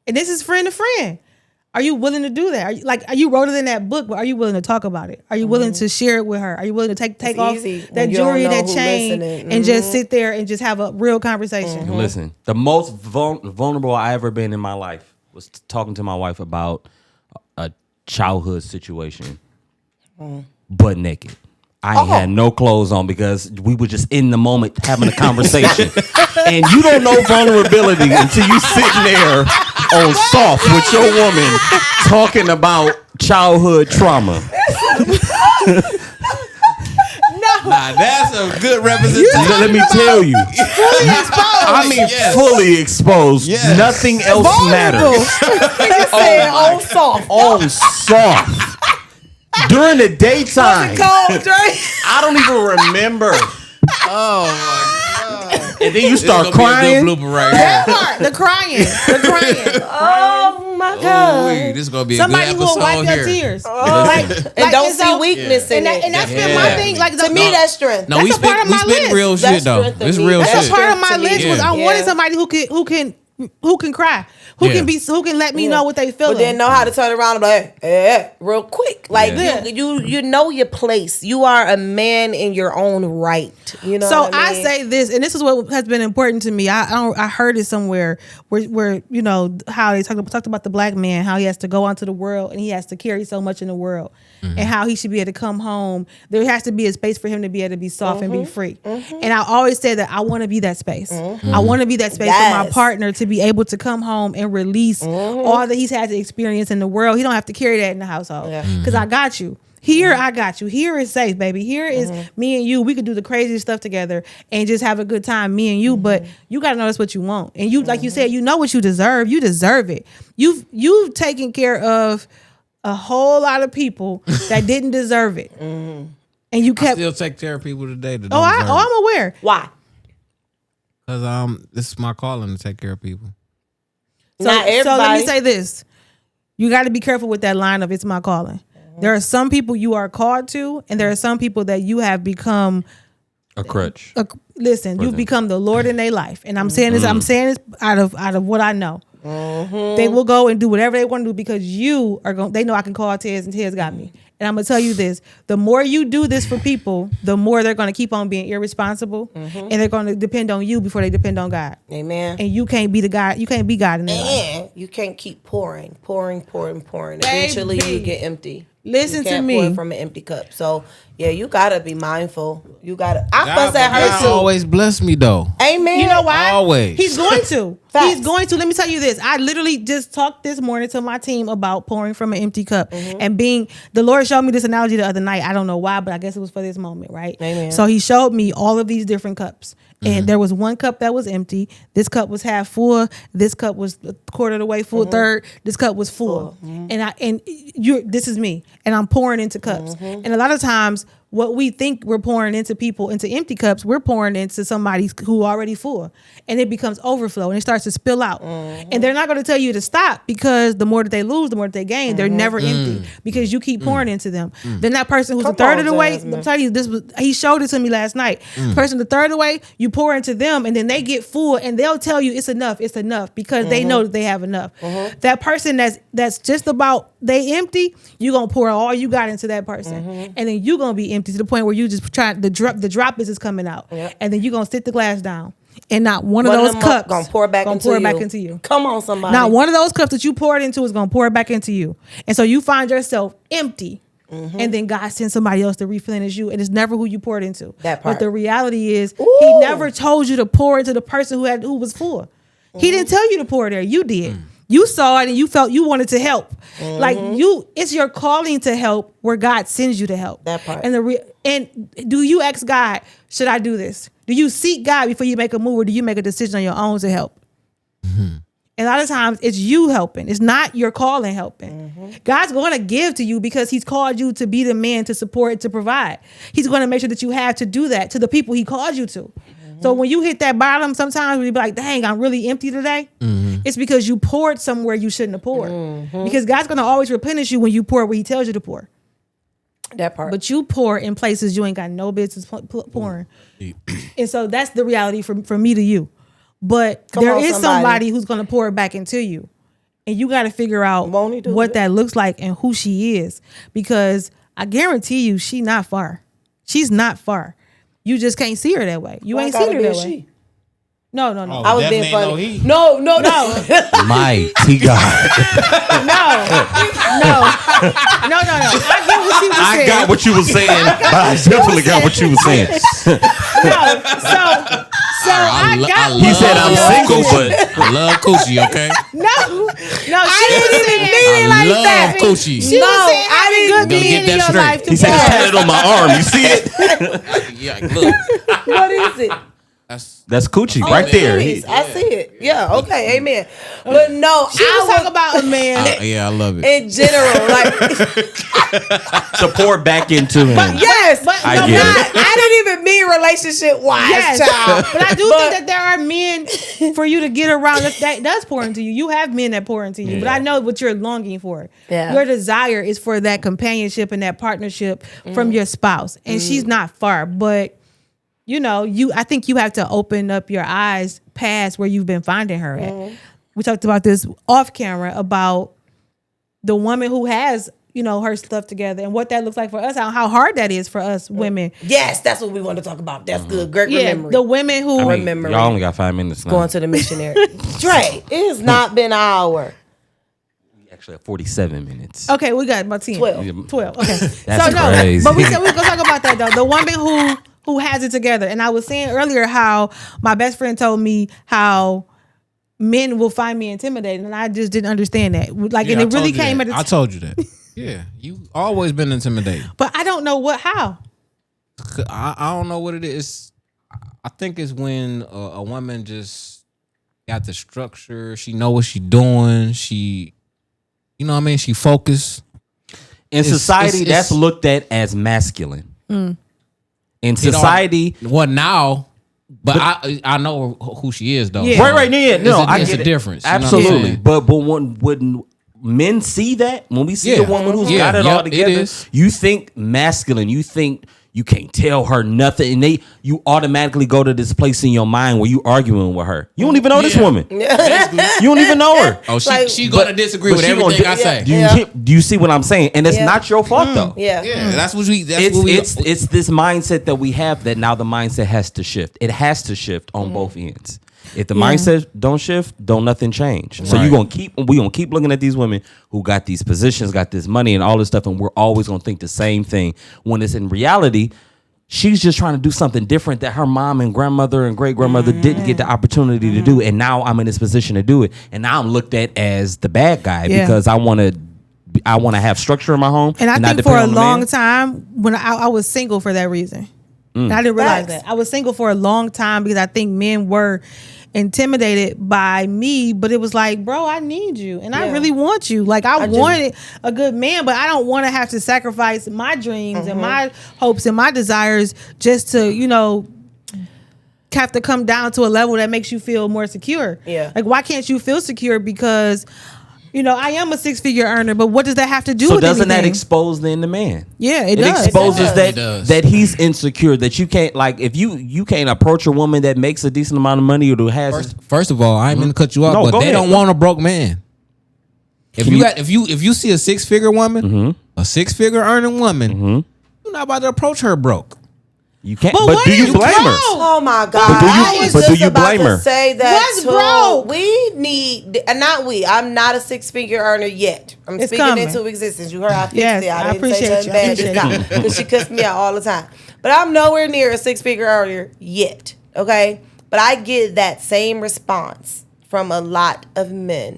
And this is friend to friend. Are you willing to do that? Are you wrote it in that book, but are you willing to talk about it? Are you willing to share it with her? Are you willing to take off that jewelry, that chain, and just sit there and just have a real conversation? Listen, the most vulnerable I ever been in my life was talking to my wife about a childhood situation, butt naked. I ain't had no clothes on because we were just in the moment having a conversation. And you don't know vulnerability until you sitting there on soft with your woman talking about childhood trauma. Nah, that's a good representation. Let me tell you. Fully exposed. Yes. Nothing else matters. On soft. On soft. During the daytime. I don't even remember. Oh my God. And then you start crying. Be a good blooper right here. The crying. Oh my God. This is gonna be somebody a good episode who will wipe here. your tears. And don't see weakness in it. And that's been my thing. Like to me, that's strength. No, we spent real shit though. It's real shit. That's part of my list. Was I wanted somebody who can who can cry, who can let me know what they feeling, but then know how to turn around and be like, real quick. Like you know your place. You are a man in your own right. You know. So what I mean? Say this, and this is what has been important to me. I heard it somewhere where you know how they talked about the black man, how he has to go onto the world and he has to carry so much in the world, and how he should be able to come home. There has to be a space for him to be able to be soft and be free. And I always say that I want to be that space. I want to be that space for my partner to be able to come home and release all that he's had to experience in the world. He don't have to carry that in the household because I got you. Here, I got you. Here is safe, baby. Here is me and you. We could do the craziest stuff together and just have a good time, me and you. But you got to know that's what you want. And you, like you said, you know what you deserve. You deserve it. You've taken care of a whole lot of people that didn't deserve it. And you kept. I still take care of people today. That I'm aware. Why? Because this is my calling to take care of people. So let me say this: you got to be careful with that line of "it's my calling." There are some people you are called to, and there are some people that you have become a crutch. Listen, you've become the Lord in their life, and I'm saying this. I'm saying this out of what I know. They will go and do whatever they want to do because you are going. They know I can call Tez, and Tez got me. And I'm gonna tell you this: the more you do this for people, the more they're gonna keep on being irresponsible, and they're gonna depend on you before they depend on God. Amen. And you can't be the God. You can't be God in their life. And you can't keep pouring. Eventually, you get empty. Listen to me. Pour from an empty cup. So yeah, you gotta be mindful. You gotta. I fuss at her too. Always bless me though. Amen. You know why? Always. He's going to. He's going to. Let me tell you this. I literally just talked this morning to my team about pouring from an empty cup and being. The Lord showed me this analogy the other night. I don't know why, but I guess it was for this moment, right? Amen. So He showed me all of these different cups. And there was one cup that was empty. This cup was half full. This cup was a quarter of the way full, third. This cup was full. This is me. And I'm pouring into cups. And a lot of times what we think we're pouring into people, into empty cups, we're pouring into somebody who already full. And it becomes overflow and it starts to spill out. And they're not going to tell you to stop because the more that they lose, the more that they gain. They're never empty because you keep pouring into them. Then that person who's a third of the way, I'm telling you, he showed it to me last night. Person the third of the way, you pour into them and then they get full and they'll tell you it's enough because they know that they have enough. That person that's just about they empty, you're going to pour all you got into that person. And then you're going to be empty to the point where you just try the droplets is coming out. And then you're going to sit the glass down. And not one of those cups gonna pour back into you. Come on, somebody. Not one of those cups that you poured into is gonna pour back into you. And so you find yourself empty. And then God sends somebody else to replenish you. And it's never who you poured into. That part. But the reality is He never told you to pour into the person who was full. He didn't tell you to pour there. You did. You saw it and you felt you wanted to help. Like it's your calling to help where God sends you to help. That part. And do you ask God, should I do this? Do you seek God before you make a move or do you make a decision on your own to help? And a lot of times it's you helping. It's not your calling helping. God's going to give to you because He's called you to be the man to support, to provide. He's going to make sure that you have to do that to the people He called you to. So when you hit that bottom, sometimes we be like, dang, I'm really empty today. It's because you poured somewhere you shouldn't have poured. Because God's going to always replenish you when you pour where He tells you to pour. That part. But you pour in places you ain't got no business pouring. And so that's the reality from me to you. But there is somebody who's going to pour it back into you. And you got to figure out what that looks like and who she is. Because I guarantee you, she's not far. She's not far. You just can't see her that way. You ain't seen her that way. No. Oh, I was being funny. No. Mighty God. No. I get what she was saying. I got what you were saying, but I definitely got what you were saying. So I got. He said I'm single, but I love coochie. Okay. No. I didn't even mean it like that. I love coochie. She was saying having good men in your life. He said it's tatted on my arm. You see it? Yeah. Look. What is it? That's coochie right there. I see it. Yeah. Okay. Amen. But no, she was talking about a man. Yeah, I love it. In general, like to pour back into him. Yes, but I get it. I didn't even mean relationship wise, child. But I do think that there are men for you to get around that does pour into you. You have men that pour into you, but I know what you're longing for. Yeah. Your desire is for that companionship and that partnership from your spouse, and she's not far, but. I think you have to open up your eyes past where you've been finding her at. we talked about this off camera about the woman who has, her stuff together and what that looks like for us, how hard that is for us women. Yes, that's what we want to talk about. That's good. Great memory. The women who remember. Y'all only got 5 minutes now. Going to the missionary. Dre, it has not been an hour. Actually, 47 minutes. Okay, we got about 10. 12. Okay. That's crazy. But we said we was gonna talk about that though. The woman who has it together. And I was saying earlier how my best friend told me how men will find me intimidating, and I just didn't understand that. Like, and it really came at I told you that. Yeah, you always been intimidating. But I don't know how. I don't know what it is. I think it's when a woman just got the structure. She know what she doing. She, she focused. In society, that's looked at as masculine. In society, now, but I know who she is though. Yeah. Right. Yeah. No, I get a difference. Absolutely. But when men see that, when we see a woman who's got it all together, you think masculine. You think you can't tell her nothing, and you automatically go to this place in your mind where you arguing with her. You don't even know this woman. You don't even know her. Oh, she gonna disagree with everything I say. Do you see what I'm saying? And it's not your fault though. Yeah. That's what we. It's this mindset that we have that now the mindset has to shift. It has to shift on both ends. If the mindset don't shift, don't nothing change. So we gonna keep looking at these women who got these positions, got this money and all this stuff, and we're always gonna think the same thing. When it's in reality, she's just trying to do something different that her mom and grandmother and great grandmother didn't get the opportunity to do, and now I'm in this position to do it, and now I'm looked at as the bad guy because I want to have structure in my home. And I think for a long time, when I was single for that reason. And I didn't realize that. I was single for a long time because I think men were intimidated by me, but it was like, bro, I need you and I really want you. Like I wanted a good man, but I don't want to have to sacrifice my dreams and my hopes and my desires just to, have to come down to a level that makes you feel more secure. Yeah. Like, why can't you feel secure? Because I am a 6-figure earner, but what does that have to do with anything? So doesn't that expose then the man? Yeah, it does. Exposes that he's insecure, that you can't, like, if you can't approach a woman that makes a decent amount of money or who has... First of all, I ain't gonna cut you off, but they don't want a broke man. If you see a 6-figure woman, a 6-figure earning woman, you're not about to approach her broke. You can't. But do you blame her? Oh my God! But do you blame her? Say that too. We need, not we. I'm not a 6-figure earner yet. I'm speaking into existence. You heard I fixed it. I didn't say nothing bad this time because she cussed me out all the time. But I'm nowhere near a 6-figure earner yet. Okay, but I get that same response from a lot of men,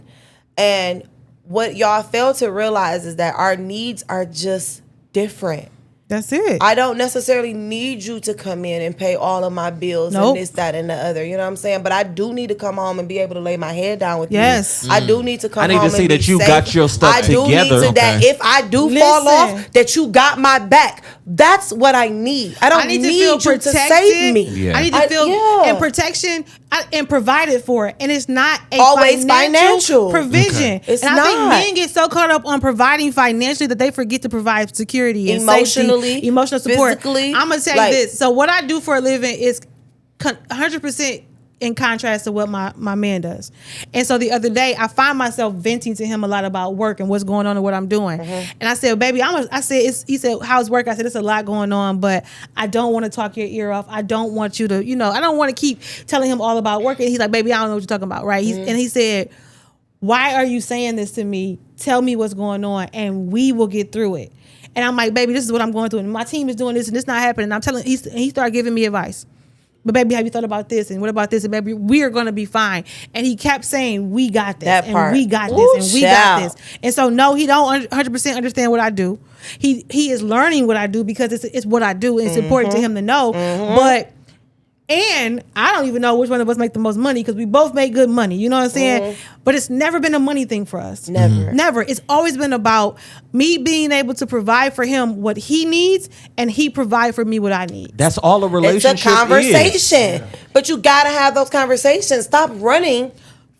and what y'all fail to realize is that our needs are just different. That's it. I don't necessarily need you to come in and pay all of my bills and this, that, and the other. You know what I'm saying? But I do need to come home and be able to lay my head down with you. I do need to come home and be safe. I need to see that you got your stuff together. I do need that if I do fall off, that you got my back. That's what I need. I don't need you to save me. Yeah. I need to feel in protection and provided for. And it's not always financial provision. Okay. It's not. I think men get so caught up on providing financially that they forget to provide security and emotional support. Physically. I'm gonna tell you this. So what I do for a living is 100% in contrast to what my man does. And so the other day I find myself venting to him a lot about work and what's going on and what I'm doing. And I said, baby, he said, how's work? I said, it's a lot going on, but I don't want to talk your ear off. I don't want you to, I don't want to keep telling him all about work. And he's like, baby, I don't know what you're talking about. Right. And he said, why are you saying this to me? Tell me what's going on and we will get through it. And I'm like, baby, this is what I'm going through. And my team is doing this and this not happening. And I'm telling, he started giving me advice. But baby, have you thought about this? And what about this? And baby, we are going to be fine. And he kept saying, we got this. That part. And we got this. And we got this. And so no, he don't 100% understand what I do. He is learning what I do because it's what I do. And it's important to him to know. And I don't even know which one of us make the most money because we both make good money. You know what I'm saying? But it's never been a money thing for us. Never. It's always been about me being able to provide for him what he needs and he provide for me what I need. That's all a relationship is. It's a conversation. But you got to have those conversations. Stop running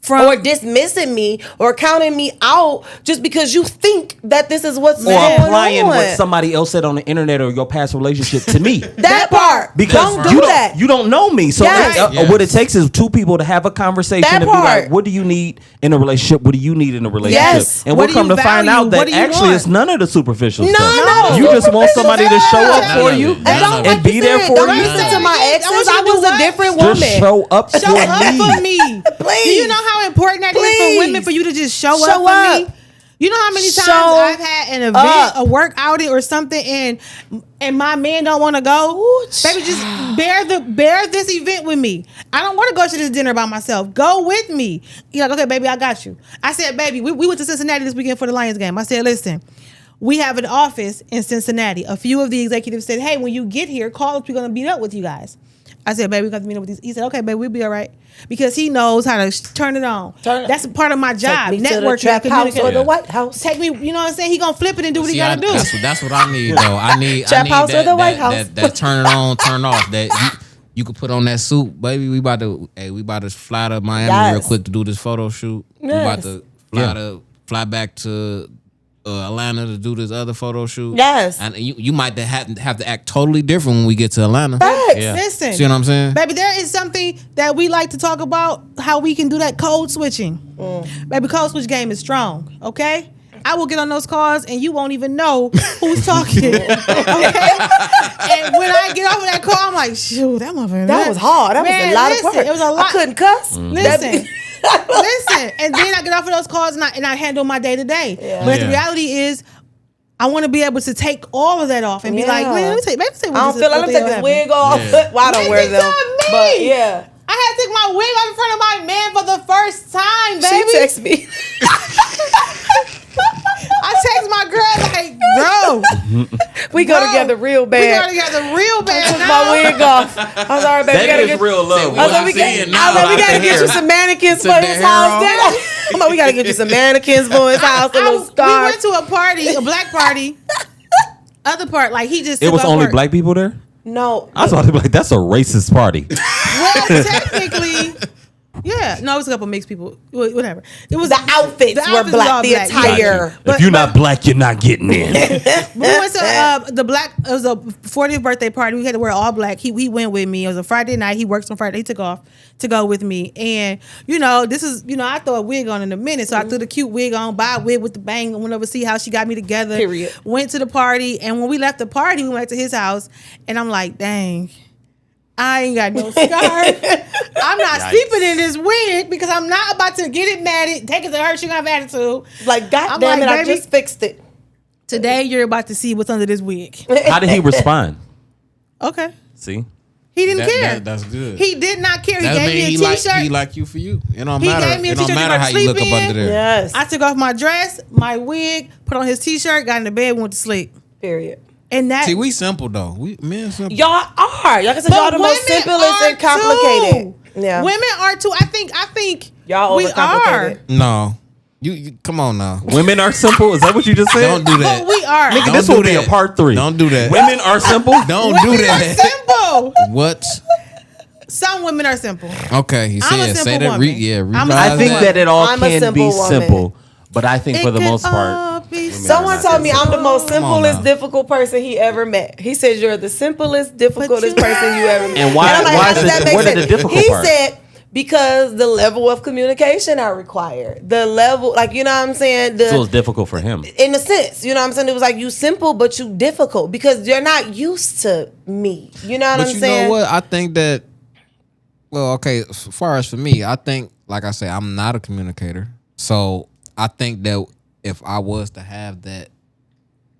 or dismissing me or counting me out just because you think that this is what's going on. Or applying what somebody else said on the internet or your past relationship to me. That part. Because don't do that. You don't know me. So what it takes is two people to have a conversation and be like, what do you need in a relationship? What do you need in a relationship? Yes. And we'll come to find out that actually it's none of the superficial stuff. No. You just want somebody to show up for you and be there for you. Don't listen to my exes. I was a different woman. Just show up for me. Please. Do you know how important that is for women, for you to just show up for me? You know how many times I've had an event, a work outing or something, and my man don't want to go? Ooh, baby, just bear this event with me. I don't want to go to this dinner by myself. Go with me. You're like, okay, baby, I got you. I said, baby, we went to Cincinnati this weekend for the Lions game. I said, listen, we have an office in Cincinnati. A few of the executives said, hey, when you get here, call us. We're going to meet up with you guys. I said, baby, we got to meet up with these. He said, okay, baby, we'll be all right. Because he knows how to turn it on. That's a part of my job. Take me networking, to the trap house or the White House. Take me, you know what I'm saying? He gonna flip it and do what he gotta do. That's what I need, though. I need trap house or the White House. That turn it on, turn off. That you could put on that suit, baby. We about to fly to Miami real quick to do this photo shoot. We about to fly back to Atlanta to do this other photo shoot. Yes. And you might have to act totally different when we get to Atlanta. Listen. See what I'm saying? Baby, there is something that we like to talk about, how we can do that code switching. Baby, code switch game is strong, okay? I will get on those calls and you won't even know who's talking. Okay? And when I get off of that call, I'm like, shoot, that motherfucker. That was hard. That was a lot of work. It was a lot. I couldn't cuss. Listen. And then I get off of those calls and I handle my day to day. But the reality is, I want to be able to take all of that off and be like, man, let me take I don't feel like I'm taking this wig off. Well, I don't wear them. But yeah. I had to take my wig off in front of my man for the first time, baby. She text me. I text my girl like, bro, we go together real bad. We go together real bad. I took my wig off. I'm sorry, baby. That is real love. I was like, we gotta get you some mannequins for his house. I'm like, we gotta get you some mannequins for his house. We went to a party, a black party. Other part, like he just. It was only black people there. No, I was about to be like, that's a racist party. Well, technically. Yeah, no, it was a couple mixed people. Whatever. It was the outfits were black. The attire. If you're not black, you're not getting in. We went to the black. It was a 40th birthday party. We had to wear all black. He went with me. It was a Friday night. He works on Friday. He took off to go with me. And this is I throw a wig on in a minute. So I threw the cute wig on, buy a wig with the bang. Went over to see how she got me together. Period. Went to the party, and when we left the party, we went to his house, and I'm like, dang. I ain't got no scarf. I'm not sleeping in this wig because I'm not about to get it matted, take it to her. She gonna have attitude. Like, goddamn it, I just fixed it. Today, you're about to see what's under this wig. How did he respond? Okay. See? He didn't care. That's good. He did not care. He gave me a t-shirt. He like you for you. It don't He matter. gave me a It don't t-shirt matter to how you look up sleep under there. Yes. I took off my dress, my wig, put on his t-shirt, got in the bed, went to sleep. Period. And that. See, we simple though. We men simple. Y'all are. Like I said, y'all the most simplest and complicated. Yeah. Women are too. I think y'all we are. No. You come on now. Women are simple? Is that what you just said? Don't do that. But we are. Nigga, this will be a part 3. Don't do that. Women are simple? Don't women do that. Are simple. What? Some women are simple. Okay, he said. I'm a simple Say that. woman. I think that it all I'm a can be simple simple, but I think for the most part, someone told me I'm the most simplest, difficult person he ever met. He said you're the simplest, difficultest person you ever met. And why? I'm like, Why how does that make what sense? is the difficult He part? said because the level of communication I require, the level, like, you know what I'm saying. So it's difficult for him. In a sense, you know what I'm saying. It was like you simple, but you difficult because you're not used to me. You know what I'm saying. But you know what? I think that. Well, okay. As far as for me, I think, like I say, I'm not a communicator. So I think that if I was to have that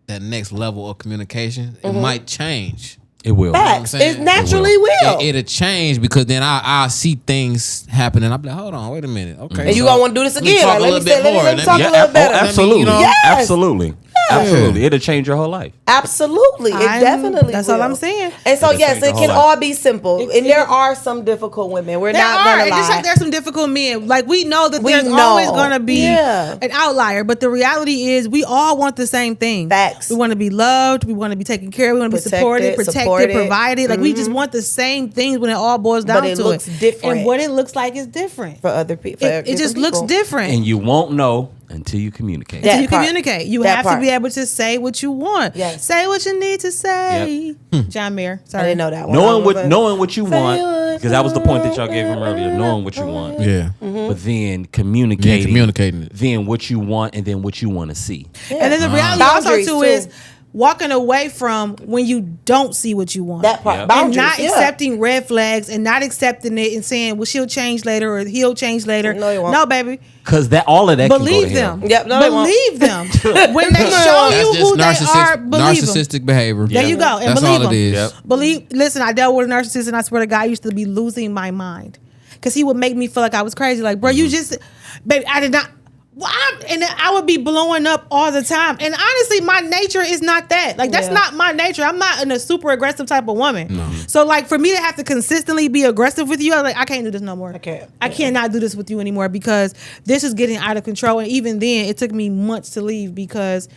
next level of communication, it might change. It will. Facts. It naturally will. It'll change because then I see things happen and I'll be like, hold on, wait a minute. Okay. And you gonna want to do this again. Talk Like, let me talk a little better. Absolutely. Yes. Absolutely. Absolutely. It'll change your whole life. Absolutely. It definitely That's will. all I'm saying. And so, yes, it can life. all be simple. And there are some difficult women. We're not going to lie. Just like there's some difficult men. Like, we know that there's always going to be an outlier. But the reality is we all want the same thing. Facts. We want to be loved. We want to be taken care of. We want to be supported, protected, provided. Like, we just want the same things when it all boils down to it. But it looks different. And what it looks like is different. For other people. It just looks different. And you won't know Until you communicate. Until you communicate. You have to be able to say what you want. Yes. Say what you need to say. John Mayer. Sorry. I didn't know that one. Knowing what you want, because that was the point that y'all gave him earlier. Knowing what you want. Yeah. But then communicating. Communicating it. Then what you want and then what you want to see. Yeah. And then the reality also too is walking away from when you don't see what you want. That part. Yep. Boundaries. And not accepting red flags and not accepting it and saying, well, she'll change later or he'll change later. No, he won't. No, baby. Because all of that Believe can go to them. hell. Yep, no, believe them. When they show you who they are, believe them. Narcissistic behavior. There you go. And That's believe all them. it is. Yep. Listen, I dealt with a narcissist and I swear to God, I used to be losing my mind. Because he would make me feel like I was crazy. Like, bro, you just, baby, I did not. Well, and I would be blowing up all the time. And honestly, my nature is not that. Like, that's not my nature. I'm not a super aggressive type of woman. No. So, like, for me to have to consistently be aggressive with you, I'm like, I can't do this no more. I cannot do this with you anymore because this is getting out of control. And even then, it took me months to leave because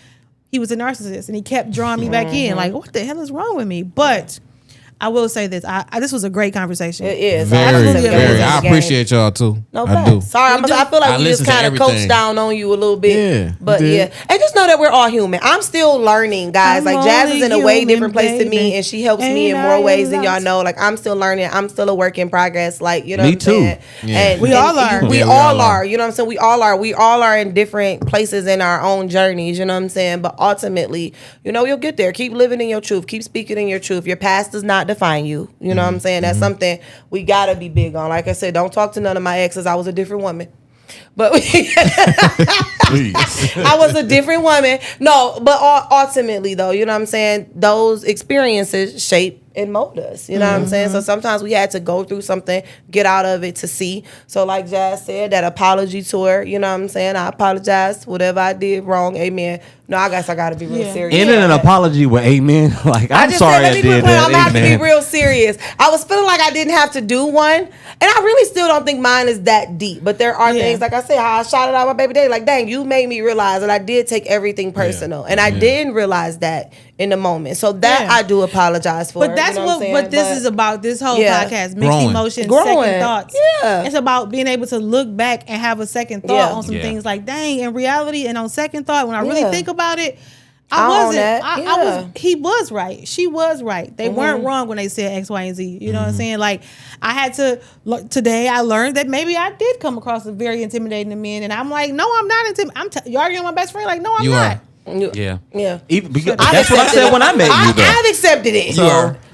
he was a narcissist and he kept drawing me back in. Like, what the hell is wrong with me? But I will say this. This was a great conversation. It is. Very. I appreciate y'all too. No, I do. Sorry, I feel like we just kind of coached down on you a little bit. Yeah. But and just know that we're all human. I'm still learning, guys. Like Jazz is in a way different place to me, and she helps me in more ways than y'all know. Like I'm still learning. I'm still a work in progress. Like you know, me what I'm saying? too. Yeah. And we all are. We all are. You know what I'm saying? We all are. We all are in different places in our own journeys. You know what I'm saying? But ultimately, you know, you'll get there. Keep living in your truth. Keep speaking in your truth. Your past does not define you. You know what I'm saying? That's something we gotta be big on. Like I said, don't talk to none of my exes. I was a different woman. But I was a different woman. No, but ultimately though, you know what I'm saying? Those experiences shape and mold us. You know what I'm saying? So sometimes we had to go through something, get out of it to see. So like Jazz said, that apology tour, you know what I'm saying? I apologize. Whatever I did wrong, amen. No, I guess I got to be real serious. Ending an apology with amen. Like, I'm sorry I did that. I'm going to have to be real serious. I was feeling like I didn't have to do one. And I really still don't think mine is that deep. But there are things, like I said, how I shouted out my baby daddy. Like, dang, you made me realize that I did take everything personal. And I didn't realize that in the moment. So that I do apologize for. But that's what this is about, this whole podcast. Mixed emotions, second thoughts. Yeah. It's about being able to look back and have a second thought on some things like, dang, in reality and on second thought, when I really think about it, he was right. She was right. They weren't wrong when they said X, Y, and Z. You know what I'm saying? Like, I had to, today I learned that maybe I did come across as very intimidating to men. And I'm like, no, I'm not intimidating. You arguing with my best friend? Like, no, I'm not. Yeah. Because that's what I said when I met you, though. I've accepted it.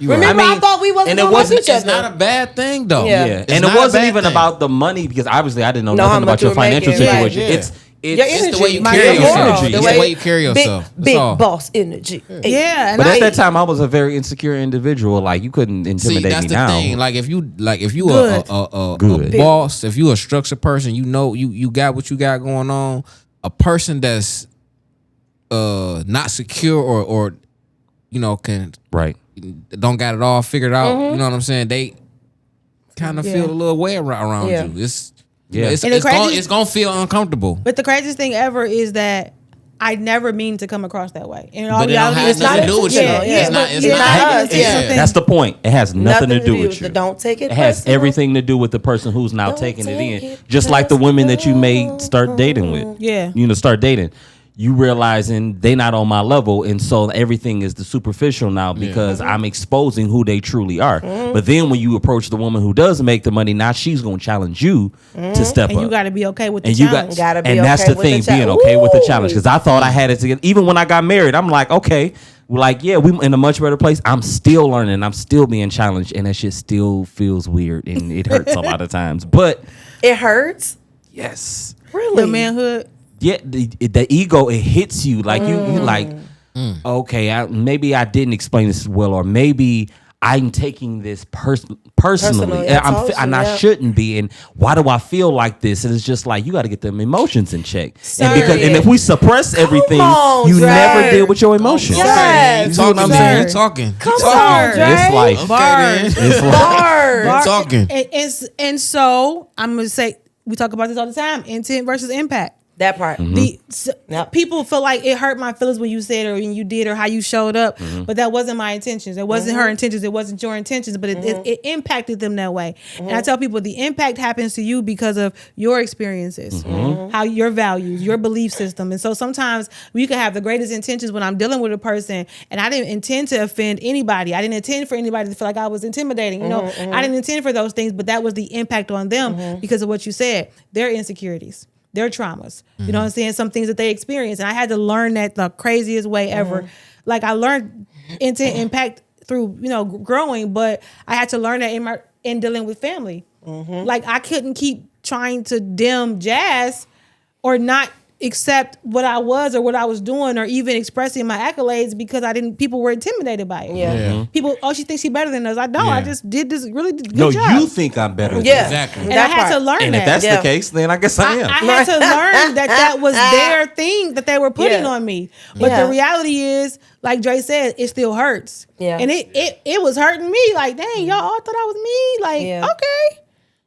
Remember, I thought we wasn't going to each other. It's not a bad thing, though. Yeah. And it wasn't even about the money, because obviously I didn't know nothing about your financial situation. Right. It's the way you carry yourself. It's the way you carry yourself. Big boss energy. Yeah. But at that time, I was a very insecure individual. Like, you couldn't intimidate me now. See, that's the thing. Like, if you a boss, if you a structured person, you know you got what you got going on. A person that's not secure or you know don't got it all figured out. You know what I'm saying? They kind of feel a little way around you. It's gonna feel uncomfortable. But the craziest thing ever is that I never mean to come across that way. And but it don't have nothing to do with you. It's not us. That's the point. It has nothing to do with you. Don't take it. It has everything to do with the person who's now taking it in. Just like the women that you may start dating with. Yeah. You know, start dating. You realizing they not on my level, and so everything is the superficial now because I'm exposing who they truly are. But then when you approach the woman who does make the money, now she's gonna challenge you to step up. And you got to be okay with the challenge. And that's the thing, being okay with the challenge. Because I thought I had it together. Even when I got married, I'm like, okay, like, yeah, we in a much better place. I'm still learning. I'm still being challenged, and that shit still feels weird, and it hurts a lot of times. But it hurts. Yes, really, the manhood. Yeah, the ego, it hits you like you like, okay, maybe I didn't explain this well, or maybe I'm taking this personally, and I shouldn't be. And why do I feel like this? And it's just like, you got to get them emotions in check. And if we suppress everything, never deal with your emotions. Yes. You talking. Come on, Dre. It's like Bars. Bars. Talking. And so I'm gonna say, we talk about this all the time: intent versus impact. That part. People feel like it hurt my feelings when you said or when you did or how you showed up, but that wasn't my intentions. It wasn't her intentions. It wasn't your intentions, but it impacted them that way. And I tell people the impact happens to you because of your experiences, how your values, your belief system. And so sometimes you can have the greatest intentions when I'm dealing with a person and I didn't intend to offend anybody. I didn't intend for anybody to feel like I was intimidating. I didn't intend for those things, but that was the impact on them because of what you said, their insecurities. Their traumas, you know what I'm saying? Some things that they experience. And I had to learn that the craziest way ever. Like I learned into impact through, growing, but I had to learn that in dealing with family. Like I couldn't keep trying to dim Jazz or not accept what I was or what I was doing or even expressing my accolades because people were intimidated by it. People, she thinks she's better than us. I don't. I just did this really good job. No, you think I'm better than exactly. And I had to learn that. And if that's the case, then I guess I am. I had to learn that was their thing that they were putting on me. But the reality is, like Dre said, it still hurts. Yeah. And it was hurting me. Like, dang, y'all all thought I was me. Like, okay.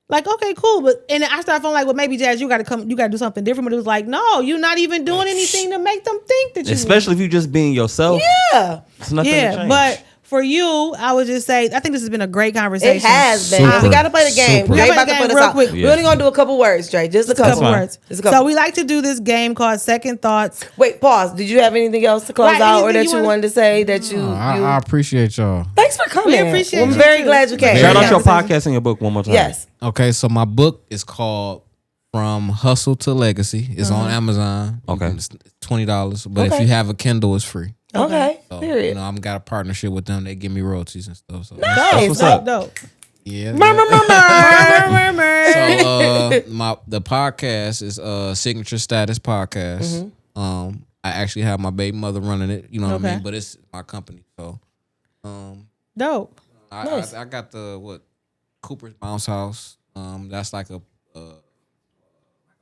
Like, okay, cool. But and I started feeling like, well, maybe Jazz, you gotta do something different. But it was like, no, you're not even doing anything to make them think that you especially if you're just being yourself. Yeah. It's nothing to change. But for you, I would just say, I think this has been a great conversation. It has been. We got to play the game. Dre about to put us out. We're only going to do a couple words, Dre. Just a couple words. So we like to do this game called Second Thoughts. Wait, pause. Did you have anything else to close out or that you wanted to say that you... I appreciate y'all. Thanks for coming. We appreciate you. I'm very glad you came. Shout out your podcast and your book one more time. Yes. Okay, so my book is called From Hustle to Legacy. It's on Amazon. Okay. It's $20. But if you have a Kindle, it's free. Okay. So, period. I've got a partnership with them. They give me royalties and stuff. So nice. What's up? Dope. Yeah. So the podcast is Signature Status Podcast. I actually have my baby mother running it. You know what I mean? But it's my company. So dope. I got the Cooper's Bounce House. That's like a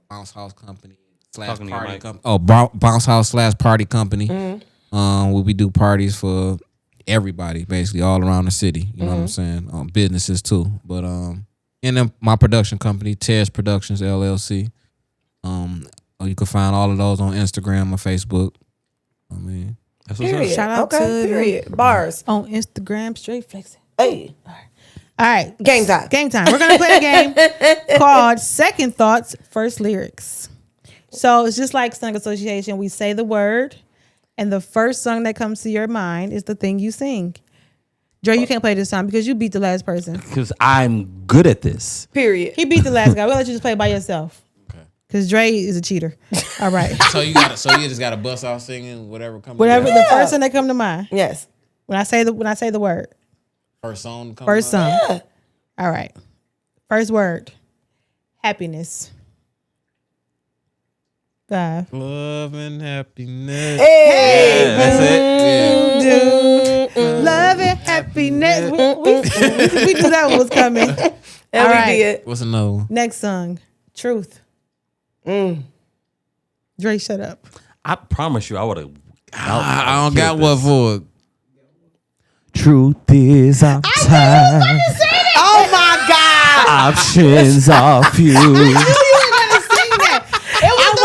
bounce house company / party company. Oh, bounce house / party company. Where we do parties for everybody, basically all around the city. You know what I'm saying? Businesses too, but and then my production company, Tez Productions LLC. You can find all of those on Instagram or Facebook. I mean, that's what's up. Shout out to period. Bars on Instagram, straight flexing. Hey. All right. Game time. We're going to play a game called Second Thoughts, First Lyrics. So it's just like song association. We say the word, and the first song that comes to your mind is the thing you sing. Dre, you can't play this time because you beat the last person. Because I'm good at this. Period. He beat the last guy. We'll let you just play by yourself. Okay. Because Dre is a cheater. All right. So you just got to bust out singing whatever comes. The first thing that come to mind. Yes. When I say the word. First song. First song. Yeah. All right. First word. Happiness. 5. Love and happiness. Hey. Yeah, that's it. Yeah. Love and happiness. We knew that one was coming. All right. What's another one? Next song. Truth. Dre, shut up. I promise you, I would have. I don't got one for it. Truth is I'm tired. Oh my God. Options are few.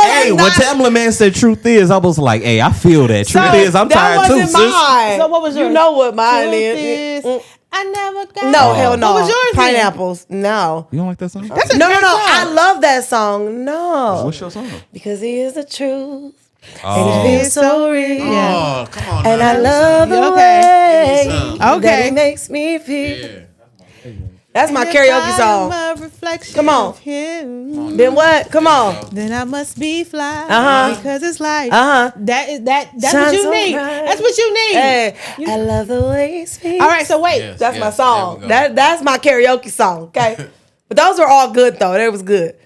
Hey, when Tamla Man said truth is, I was like, hey, I feel that. Truth is, I'm tired too, sis. So what was yours? You know what mine is. I never got No, hell no. What was yours? Pineapples. No. You don't like that song? No. I love that song. No. What's your song? Because he is the truth. Oh. And it feels so real. Oh, come on. And I love the way that it makes me feel. Yeah. That's my karaoke song. Come on. Then what? Come on. Then I must be fly. Because it's like that's Shine what you so need. bright. That's what you need. Hey, I love the way it speaks. All right, so wait. Yes, That's my there song. we go. That's my karaoke song. Okay. But those were all good though. That was good.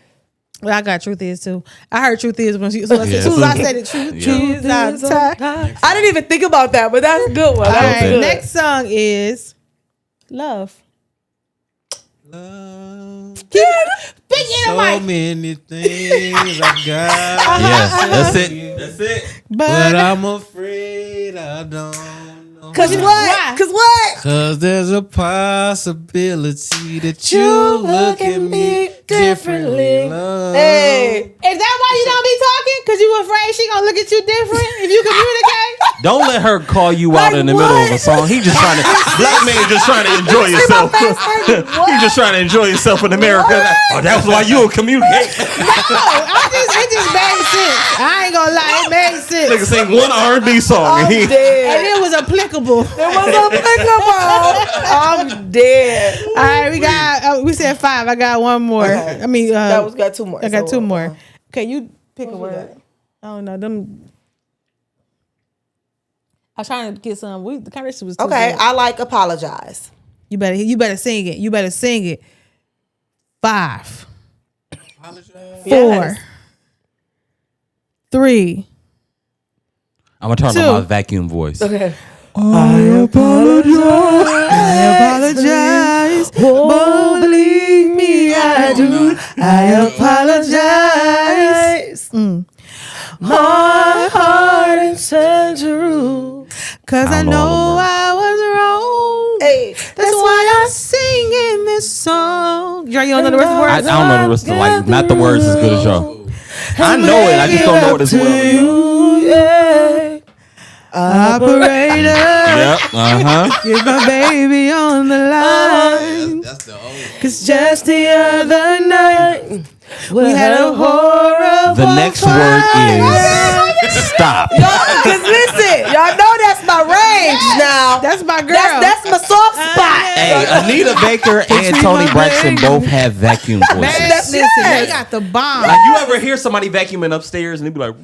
Well, I got truth is too. I heard truth is when she. So as soon as I said it, truth is outside. I didn't even think about that, but that's a good one. All That was right, good. next song is love. Pick in So the mic. many things I got. Yes, that's it. That's it. But I'm afraid I don't know. Cause what? Cause what? Cause there's a possibility that you look at me differently. Hey, is that why you don't be talking? Cause you afraid she gonna look at you different if you communicate? Don't let her call you out in the middle of a song. He just trying to black man just trying to enjoy yourself. He just trying to enjoy yourself in America. Oh, that's why you don't communicate. It just made sense. I ain't gonna lie, it made sense. Nigga sing one R&B song I'm and dead. And it was applicable. I'm dead. All right, we said 5. I got one more. Okay. I mean, got 2 more. I got 2 more. Okay, you pick a word. I don't know them. I was trying to get some. The conversation was too Okay. good. I like apologize. You better sing it. You better sing it. 5, 4, Yes. 3. I'm gonna turn 2. on my vacuum voice. Okay. I apologize. Oh, believe me, I do. I apologize. My heart is true. Cause I know I was wrong. Hey, That's why I'm singing this song. You know the rest of the I words? don't know the rest of like not the words as good as y'all. I know it. I just don't know it as well. yeah. Operator, Yep. get my baby on the line. That's the old. Cause just the other night we had a horrible The next word is stop. Cause listen, y'all know that's my range now. That's my girl. That's my soft spot. Hey, Anita Baker and Tony Braxton both have vacuum voices. Listen, they got the bomb. Like you ever hear somebody vacuuming upstairs and they be like,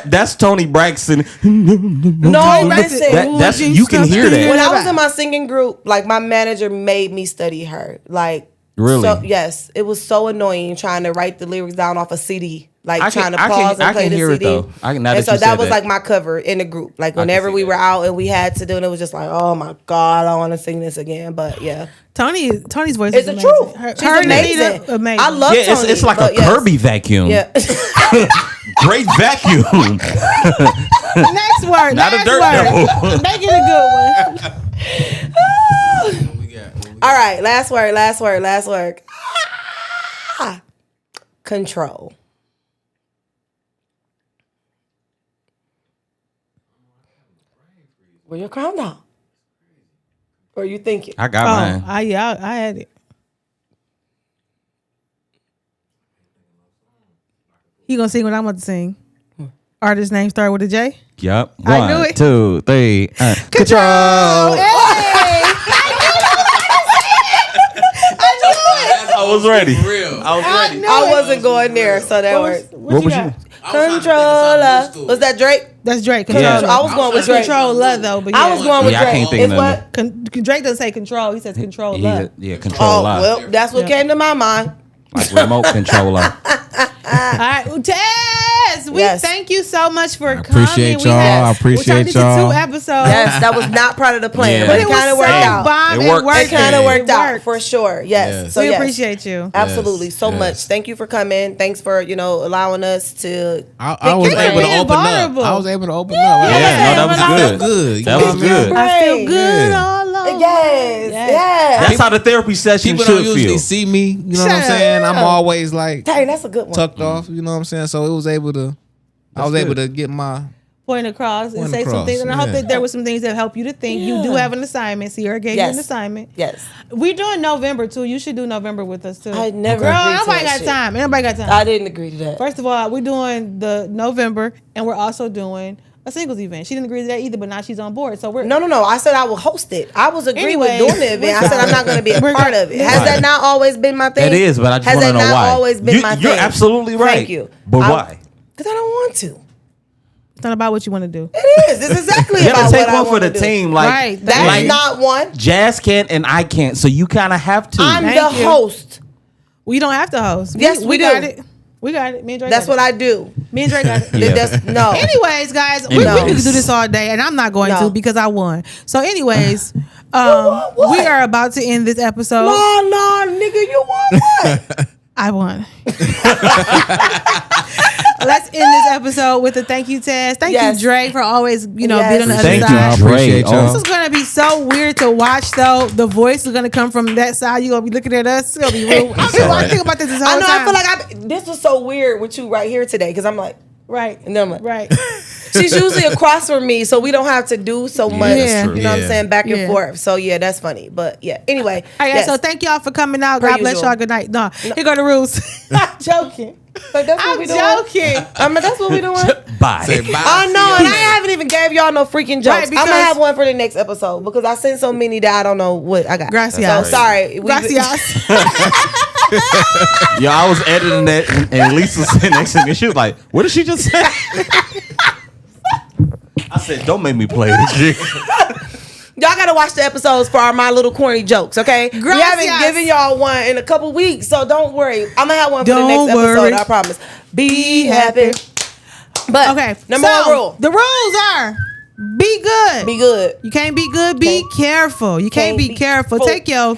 that's Tony Braxton. No, listen. That's you can hear that. When I was in my singing group, like my manager made me study her. Like Really? So, yes, it was so annoying trying to write the lyrics down off a CD. Like trying to pause and play the hear CD. it though. And so that was like my cover in the group. Like whenever we were out and we had to do it, it was just like, oh my God, I want to sing this again. But yeah. Tony's voice It's is the amazing. truth. She's amazing. Amazing. I love Tony. It's like a yes. Kirby vacuum. Yeah. Great vacuum. Next word. Not a last dirt word. devil. Make it a good one. All right. Last word. Control. Where your crown now? Or are you thinking? I got mine. I had it. You gonna sing what I'm about to sing? Artist name start with a J? Yep. I knew 1, it. 2, 3. Control. I was ready. I was ready. I wasn't going there, so that worked. What was you? Controller. Was that Drake? That's Drake. Yeah. I was going with Drake. Controller though, but yeah. I was going with Yeah, I Drake. can't think It's of what? Drake doesn't say control. He says control love. Yeah, control. Oh, well, that's what came to my mind. Like remote controller. All right, Tess, we Yes. thank you so much for coming. appreciate y'all. I appreciate we y'all. 2 episodes. Yes, that was not part of the plan, Yeah. but But it it was kind of so worked out. bomb. It It worked. worked. It kind of worked out worked. for sure. Yes. Yes. So We yes. appreciate you. Absolutely, so Yes. much. Thank you for coming. Thanks for allowing us to. I was Thank you able for to being open vulnerable. up. I was able to open up. Yeah, no, that was I good. felt good. That was good. I feel good Yeah. all along. Yes. That's how the therapy session People should don't usually feel. see me. You know what I'm Shut up. saying? I'm always like Dang, that's a good one. tucked off. You know what I'm saying? So it was able to. I was able to get my. Point across and Point say some across, things. And I hope yeah. that there was some things that help you to think. You do have an assignment. Sierra gave you Yes. an assignment. Yes. We're doing November too. You should do November with us too. I never Girl, agreed to nobody that got shit. time. Nobody got time. I didn't agree to that. First of all, we're doing the November and we're also doing a singles event. She didn't agree to that either, but now she's on board. So we're No. I said I will host it. I was agreeing with Anyway, doing the event. I said I'm not going to be a We're part gonna- of it. Has that not always been my thing? That is, but I just Has want to that know not why. always been my thing? You're absolutely right. Thank you. But why? Because I don't want to. It's not about what you want to do. It is. It's exactly You about gotta take what I one for want the to do. team. Like, Right. That's like not one. Jazz can't and I can't. So you kind of have to. I'm Thank the you. host. We don't have to host. Yes, we got do. it. We got it. Me and Drake. That's what I do. Me and Drake got it. Yeah. That's, no. Anyways, guys, we Anyways. could do this all day, and I'm not going No. to because I won. So, anyways, what? we are about to end this episode. No, nigga, you won what? I won. let's end this episode with a thank you, Tess. Thank you, Dre, for always, being on the other Thank side. you. I appreciate y'all. This is gonna be so weird to watch, though. The voice is gonna come from that side. You're gonna be looking at us. It's gonna be rude. I think about this whole time. I feel like this was so weird with you right here today because I'm like, right, and then I'm like, right. She's usually across from me, so we don't have to do so much. Yeah. You know what I'm saying? Back and forth. So yeah, that's funny. But yeah. Anyway. All right, so thank y'all for coming out. God bless y'all. Good night. No, here go the rules. I'm joking. But that's what we doing. Joking. That's what we doing. Bye. Say bye. I know, and I haven't even gave y'all no freaking jokes. Right, I'm gonna have one for the next episode because I sent so many that I don't know what I got. Gracias. So sorry. Gracias. Yo, I was editing that, and Lisa was sitting next to me. She was like, "What did she just say?" I said, "Don't make me play with you." Y'all gotta watch the episodes for our My Little Corny jokes, okay? Gracias. We haven't given y'all one in a couple weeks, so don't worry. I'm gonna have one for the Don't next worry. episode, I promise. Be happy. But Okay. number one rule. The rules are be good. Be good. You can't be good. Be careful. You can't be careful. Take your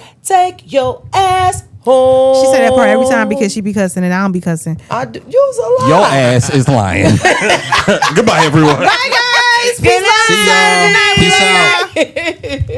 ass home. She said that part every time because she be cussing and I don't be cussing. I do. You's a lie. Your ass is lying. Goodbye, everyone. Bye guys. Good night. See y'all. Peace out.